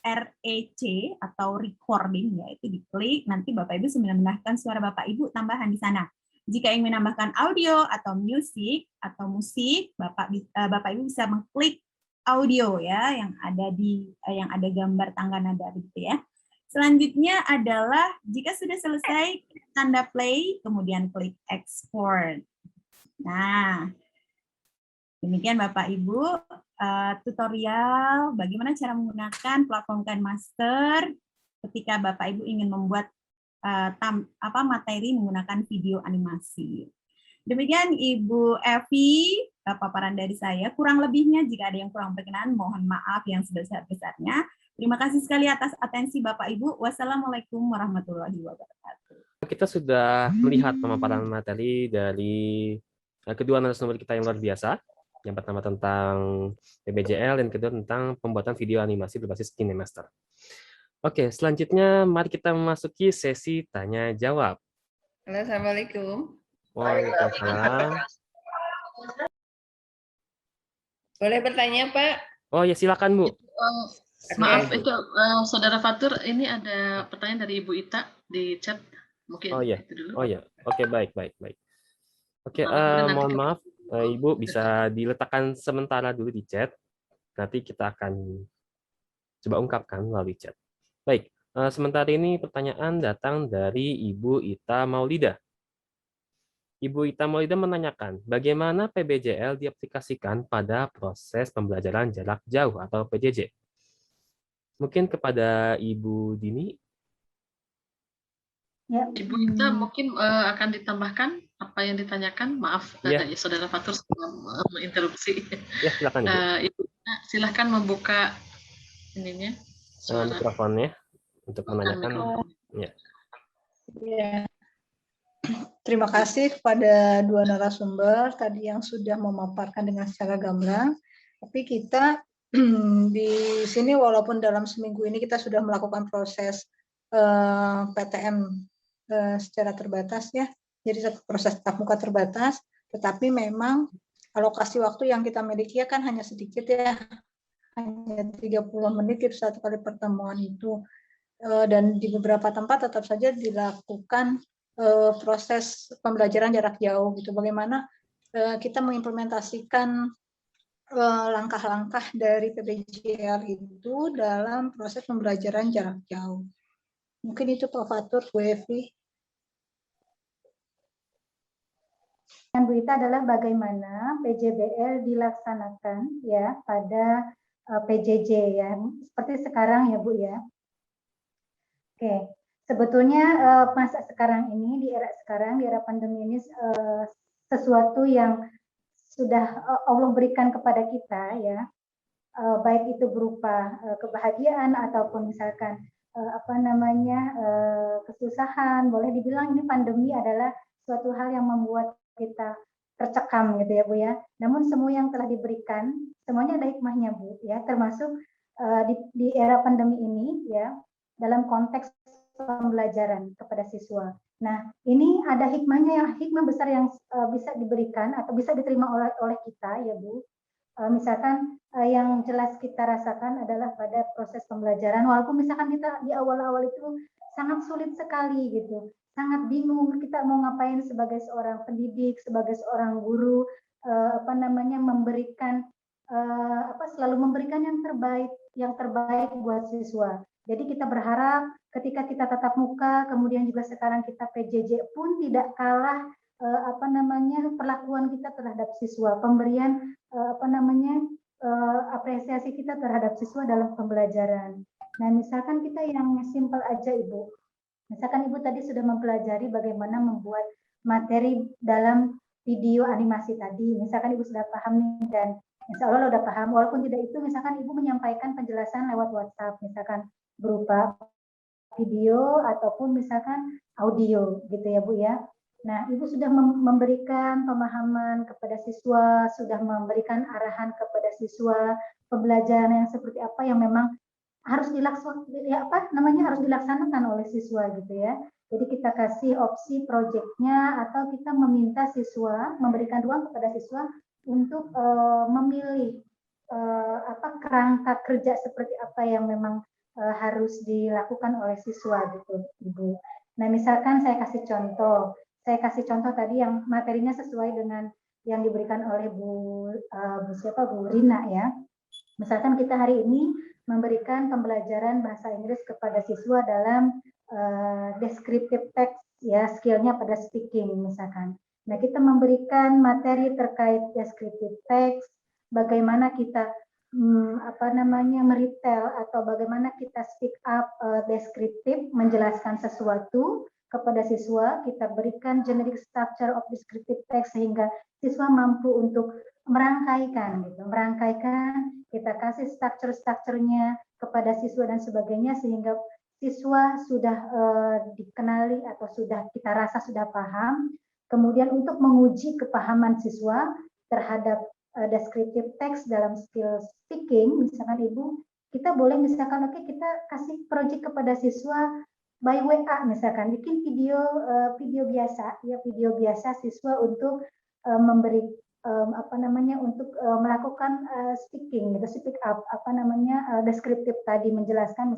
REC atau recording ya, itu diklik, nanti Bapak Ibu sudah menambahkan suara Bapak Ibu tambahan di sana. Jika ingin menambahkan audio atau musik Bapak Ibu bisa mengklik audio ya yang ada gambar tangga nada gitu ya. Selanjutnya adalah jika sudah selesai tanda play kemudian klik export. Nah, demikian Bapak Ibu tutorial bagaimana cara menggunakan platform KineMaster ketika Bapak Ibu ingin membuat materi menggunakan video animasi. Demikian Ibu Evi, paparan dari saya. Kurang lebihnya jika ada yang kurang berkenan, mohon maaf yang sebesar-besarnya. Terima kasih sekali atas atensi Bapak Ibu. Wassalamualaikum warahmatullahi wabarakatuh. Kita sudah melihat pemaparan materi dari kedua narasumber kita yang luar biasa. Yang pertama tentang PBJL dan kedua tentang pembuatan video animasi berbasis KineMaster. Oke, selanjutnya mari kita memasuki sesi tanya jawab. Halo, Assalamualaikum. Waalaikumsalam. Boleh bertanya, Pak? Oh ya, silakan Bu. Maaf, itu Saudara Fatur, ini ada pertanyaan dari Ibu Ita di chat. Mungkin itu dulu. Oh ya, oke, baik. Oke, mohon maaf, Ibu bisa diletakkan sementara dulu di chat. Nanti kita akan coba ungkapkan melalui chat. Baik, sementara ini pertanyaan datang dari Ibu Ita Maulida. Ibu Ita Maulida menanyakan, bagaimana PBJL diaplikasikan pada proses pembelajaran jarak jauh atau PJJ? Mungkin kepada Ibu Dini. Ya. Ibu Ita mungkin akan ditambahkan apa yang ditanyakan. Maaf, Saudara Fatur menginterupsi. Ya, silakan Ibu. Ibu Ita, silahkan membuka ininya. Mikrofonnya untuk menanyakan. Ya. Ya. Terima kasih kepada dua narasumber tadi yang sudah memaparkan dengan secara gamblang. Tapi kita di sini walaupun dalam seminggu ini kita sudah melakukan proses PTM secara terbatas ya, jadi proses tatap muka terbatas, tetapi memang alokasi waktu yang kita miliki kan hanya sedikit ya. Hanya 30 menit itu satu kali pertemuan itu, dan di beberapa tempat tetap saja dilakukan proses pembelajaran jarak jauh gitu. Bagaimana kita mengimplementasikan langkah-langkah dari PBJL itu dalam proses pembelajaran jarak jauh. Mungkin itu Pak Fatur, Bu Evi. Yang Bu Ita adalah bagaimana PJBL dilaksanakan ya pada PJJ ya, seperti sekarang ya Bu ya. Oke, sebetulnya masa sekarang ini, di era pandemi ini sesuatu yang sudah Allah berikan kepada kita ya, baik itu berupa kebahagiaan ataupun misalkan kesusahan. Boleh dibilang ini pandemi adalah suatu hal yang membuat kita tercekam gitu ya Bu ya. Namun semua yang telah diberikan semuanya ada hikmahnya Bu ya, termasuk di era pandemi ini ya, dalam konteks pembelajaran kepada siswa. Nah, ini ada hikmahnya, hikmah besar yang bisa diberikan atau bisa diterima oleh kita ya Bu. Misalkan yang jelas kita rasakan adalah pada proses pembelajaran, walaupun misalkan kita di awal-awal itu sangat sulit sekali gitu, sangat bingung kita mau ngapain sebagai seorang pendidik, sebagai seorang guru, memberikan selalu memberikan yang terbaik buat siswa. Jadi kita berharap ketika kita tatap muka, kemudian juga sekarang kita PJJ pun tidak kalah perlakuan kita terhadap siswa, pemberian apresiasi kita terhadap siswa dalam pembelajaran. Nah, misalkan kita yang simpel aja Ibu. Misalkan Ibu tadi sudah mempelajari bagaimana membuat materi dalam video animasi tadi. Misalkan Ibu sudah paham nih, dan insya Allah sudah paham. Walaupun tidak itu, misalkan Ibu menyampaikan penjelasan lewat WhatsApp, misalkan berupa video ataupun misalkan audio gitu ya Bu ya. Nah, Ibu sudah memberikan pemahaman kepada siswa, sudah memberikan arahan kepada siswa, pembelajaran yang seperti apa yang memang harus dilaksanakan oleh siswa gitu ya. Jadi kita kasih opsi proyeknya atau kita meminta siswa, memberikan ruang kepada siswa untuk memilih kerangka kerja seperti apa yang memang harus dilakukan oleh siswa gitu, Ibu. Nah, misalkan saya kasih contoh, saya kasih contoh tadi yang materinya sesuai dengan yang diberikan oleh Bu Rina ya. Misalkan kita hari ini memberikan pembelajaran bahasa Inggris kepada siswa dalam descriptive text ya, skillnya pada speaking misalkan. Nah, kita memberikan materi terkait descriptive text, bagaimana kita meritel atau bagaimana kita speak up deskriptif, menjelaskan sesuatu kepada siswa, kita berikan generic structure of descriptive text sehingga siswa mampu untuk merangkaikan, kita kasih strukturnya kepada siswa dan sebagainya sehingga siswa sudah dikenali atau sudah kita rasa sudah paham. Kemudian untuk menguji kepahaman siswa terhadap descriptive text dalam skill speaking, misalkan Ibu, kita boleh misalkan kita kasih project kepada siswa by WA misalkan bikin video biasa siswa untuk memberi untuk melakukan speaking gitu, speak up deskriptif tadi, menjelaskan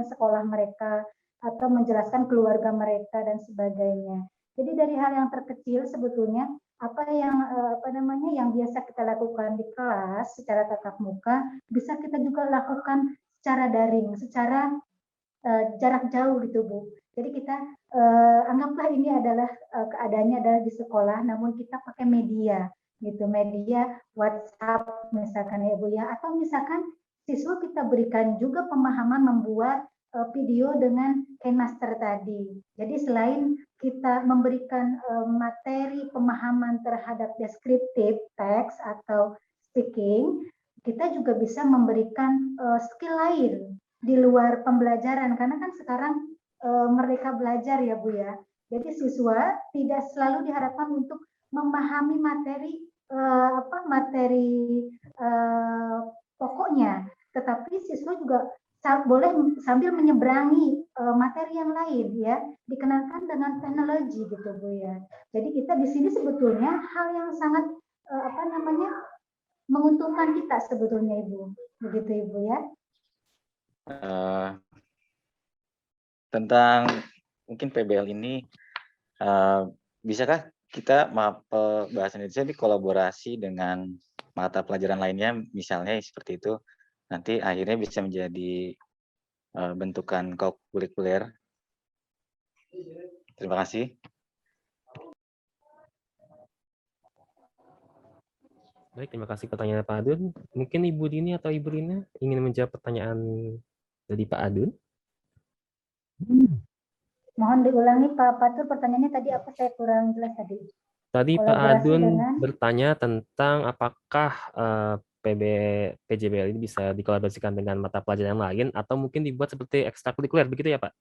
sekolah mereka atau menjelaskan keluarga mereka dan sebagainya. Jadi dari hal yang terkecil sebetulnya apa yang biasa kita lakukan di kelas secara tatap muka bisa kita juga lakukan secara daring, secara jarak jauh gitu Bu. Jadi kita anggaplah ini adalah keadaannya adalah di sekolah, namun kita pakai media gitu, media WhatsApp misalkan ya Bu ya, atau misalkan siswa kita berikan juga pemahaman membuat video dengan KineMaster tadi. Jadi selain kita memberikan materi pemahaman terhadap deskriptif teks atau speaking, kita juga bisa memberikan skill lain di luar pembelajaran, karena kan sekarang mereka belajar ya Bu ya. Jadi siswa tidak selalu diharapkan untuk memahami materi pokoknya, tetapi siswa juga boleh sambil menyeberangi materi yang lain ya, dikenalkan dengan teknologi gitu Bu ya. Jadi kita di sini sebetulnya hal yang sangat menguntungkan kita sebetulnya Ibu, begitu Ibu ya. Tentang mungkin PBL ini, bisakah kita bahasa Indonesia dikolaborasi dengan mata pelajaran lainnya, misalnya seperti itu, nanti akhirnya bisa menjadi bentukan kurikuler. Terima kasih. Baik, terima kasih pertanyaan Pak Adun. Mungkin Ibu Dini atau Ibu Rina ingin menjawab pertanyaan dari Pak Adun? Mohon diulangi Pak Fatur, pertanyaannya tadi apa, saya kurang jelas tadi. Tadi Pak Adun bertanya tentang apakah PJBL ini bisa dikolaborasikan dengan mata pelajaran yang lain atau mungkin dibuat seperti ekstrakurikuler, begitu ya Pak?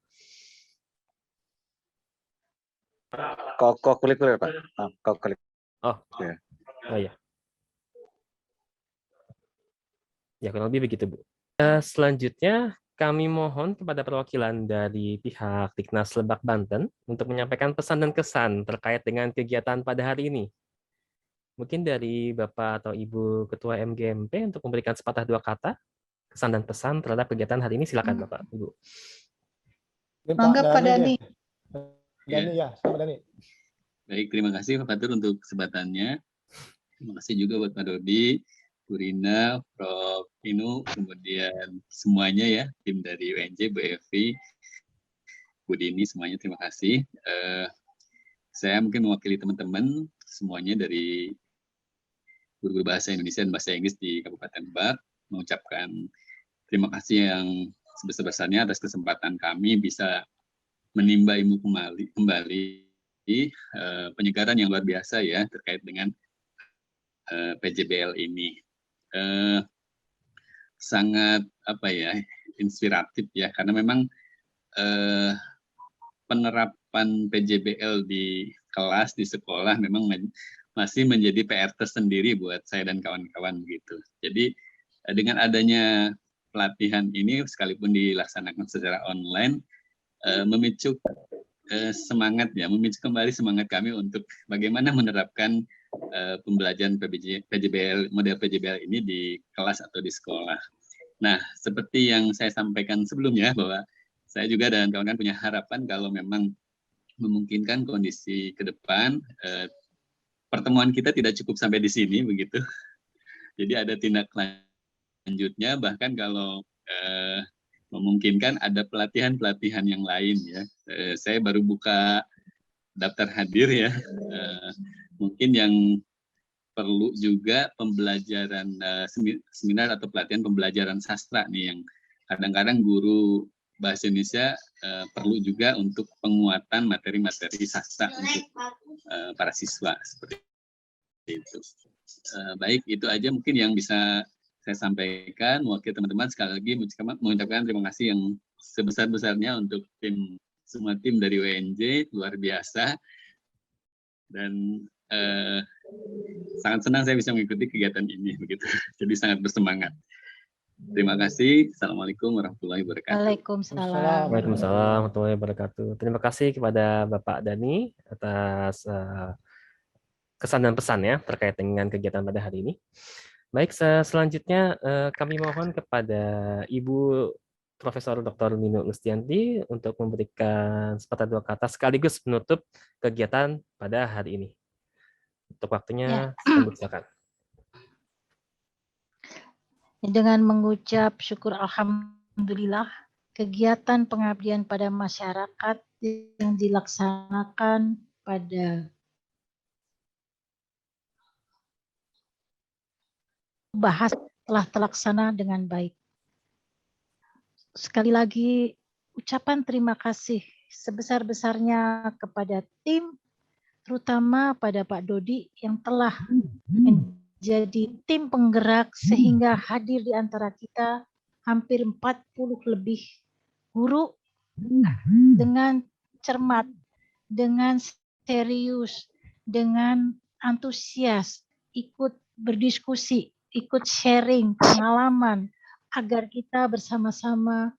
Kurikuler Pak. Oh ya. Ya, kurang lebih begitu, Bu. Selanjutnya, kami mohon kepada perwakilan dari pihak Diknas Lebak Banten untuk menyampaikan pesan dan kesan terkait dengan kegiatan pada hari ini. Mungkin dari Bapak atau Ibu Ketua MGMP untuk memberikan sepatah dua kata, kesan dan pesan terhadap kegiatan hari ini. Silakan Bapak, Ibu. Mangga Pak Dani. Dani ya, sama Dani. Baik, terima kasih Pak Fatur untuk kesempatannya. Terima kasih juga buat Pak Dodi, Bu Rina, Prof. Inu, kemudian semuanya ya, tim dari UNJ, Bu Evi, Bu Dini, semuanya terima kasih. Saya mungkin mewakili teman-teman semuanya dari guru-guru bahasa Indonesia dan bahasa Inggris di Kabupaten Lebak, mengucapkan terima kasih yang sebesar-besarnya atas kesempatan kami bisa menimba ilmu kembali penyegaran yang luar biasa ya terkait dengan PJBL ini. Sangat inspiratif ya, karena memang penerapan PJBL di kelas di sekolah memang masih menjadi PR tersendiri buat saya dan kawan-kawan gitu. Jadi dengan adanya pelatihan ini sekalipun dilaksanakan secara online, memicu semangat ya, memicu kembali semangat kami untuk bagaimana menerapkan pembelajaran PJBL, model PJBL ini di kelas atau di sekolah. Nah, seperti yang saya sampaikan sebelumnya bahwa saya juga dan kawan-kawan punya harapan kalau memang memungkinkan kondisi ke depan, pertemuan kita tidak cukup sampai di sini begitu. Jadi ada tindak lanjutnya, bahkan kalau memungkinkan ada pelatihan-pelatihan yang lain ya. Saya baru buka daftar hadir ya. Mungkin yang perlu juga pembelajaran seminar atau pelatihan pembelajaran sastra nih, yang kadang-kadang guru bahasa Indonesia perlu juga untuk penguatan materi-materi sastra untuk para siswa seperti itu. Baik, itu aja mungkin yang bisa saya sampaikan. Mewakili teman-teman sekali lagi mengucapkan terima kasih yang sebesar-besarnya untuk semua tim dari WNJ, luar biasa. Dan sangat senang saya bisa mengikuti kegiatan ini begitu. Jadi sangat bersemangat. Terima kasih. Assalamualaikum warahmatullahi wabarakatuh. Waalaikumsalam. Waalaikumsalam warahmatullahi wabarakatuh. Terima kasih kepada Bapak Dhani atas kesan dan pesan ya terkait dengan kegiatan pada hari ini. Baik, selanjutnya kami mohon kepada Ibu Profesor Dr. Nino Gustianti untuk memberikan sepatah dua kata sekaligus menutup kegiatan pada hari ini. Untuk waktunya, silakan. Dengan mengucap syukur alhamdulillah, kegiatan pengabdian pada masyarakat yang dilaksanakan pada bahas telah terlaksana dengan baik. Sekali lagi ucapan terima kasih sebesar-besarnya kepada tim, terutama pada Pak Dodi yang telah menjadi tim penggerak sehingga hadir di antara kita hampir 40 lebih guru dengan cermat, dengan serius, dengan antusias, ikut berdiskusi, ikut sharing pengalaman agar kita bersama-sama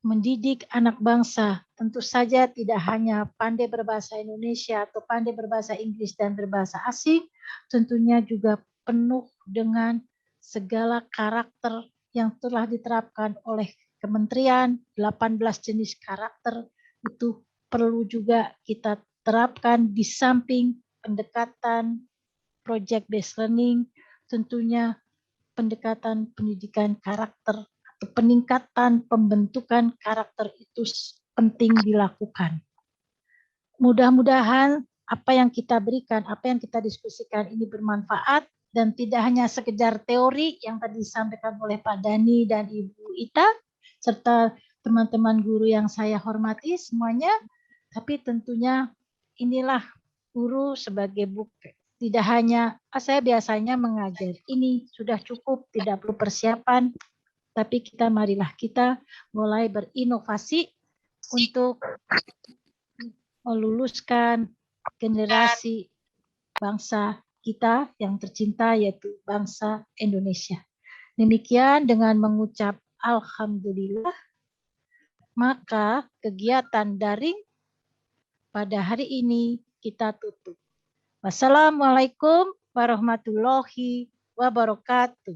mendidik anak bangsa. Tentu saja tidak hanya pandai berbahasa Indonesia atau pandai berbahasa Inggris dan berbahasa asing, tentunya juga penuh dengan segala karakter yang telah diterapkan oleh kementerian. 18 jenis karakter itu perlu juga kita terapkan di samping pendekatan project based learning, tentunya pendekatan pendidikan karakter atau peningkatan pembentukan karakter itu penting dilakukan. Mudah-mudahan apa yang kita berikan, apa yang kita diskusikan ini bermanfaat dan tidak hanya sekedar teori yang tadi disampaikan oleh Pak Dhani dan Ibu Ita serta teman-teman guru yang saya hormati semuanya, tapi tentunya inilah guru sebagai bukti. Tidak hanya saya biasanya mengajar, ini sudah cukup, tidak perlu persiapan, tapi marilah kita mulai berinovasi untuk meluluskan generasi bangsa kita yang tercinta, yaitu bangsa Indonesia. Demikian dengan mengucap alhamdulillah, maka kegiatan daring pada hari ini kita tutup. Wassalamualaikum warahmatullahi wabarakatuh.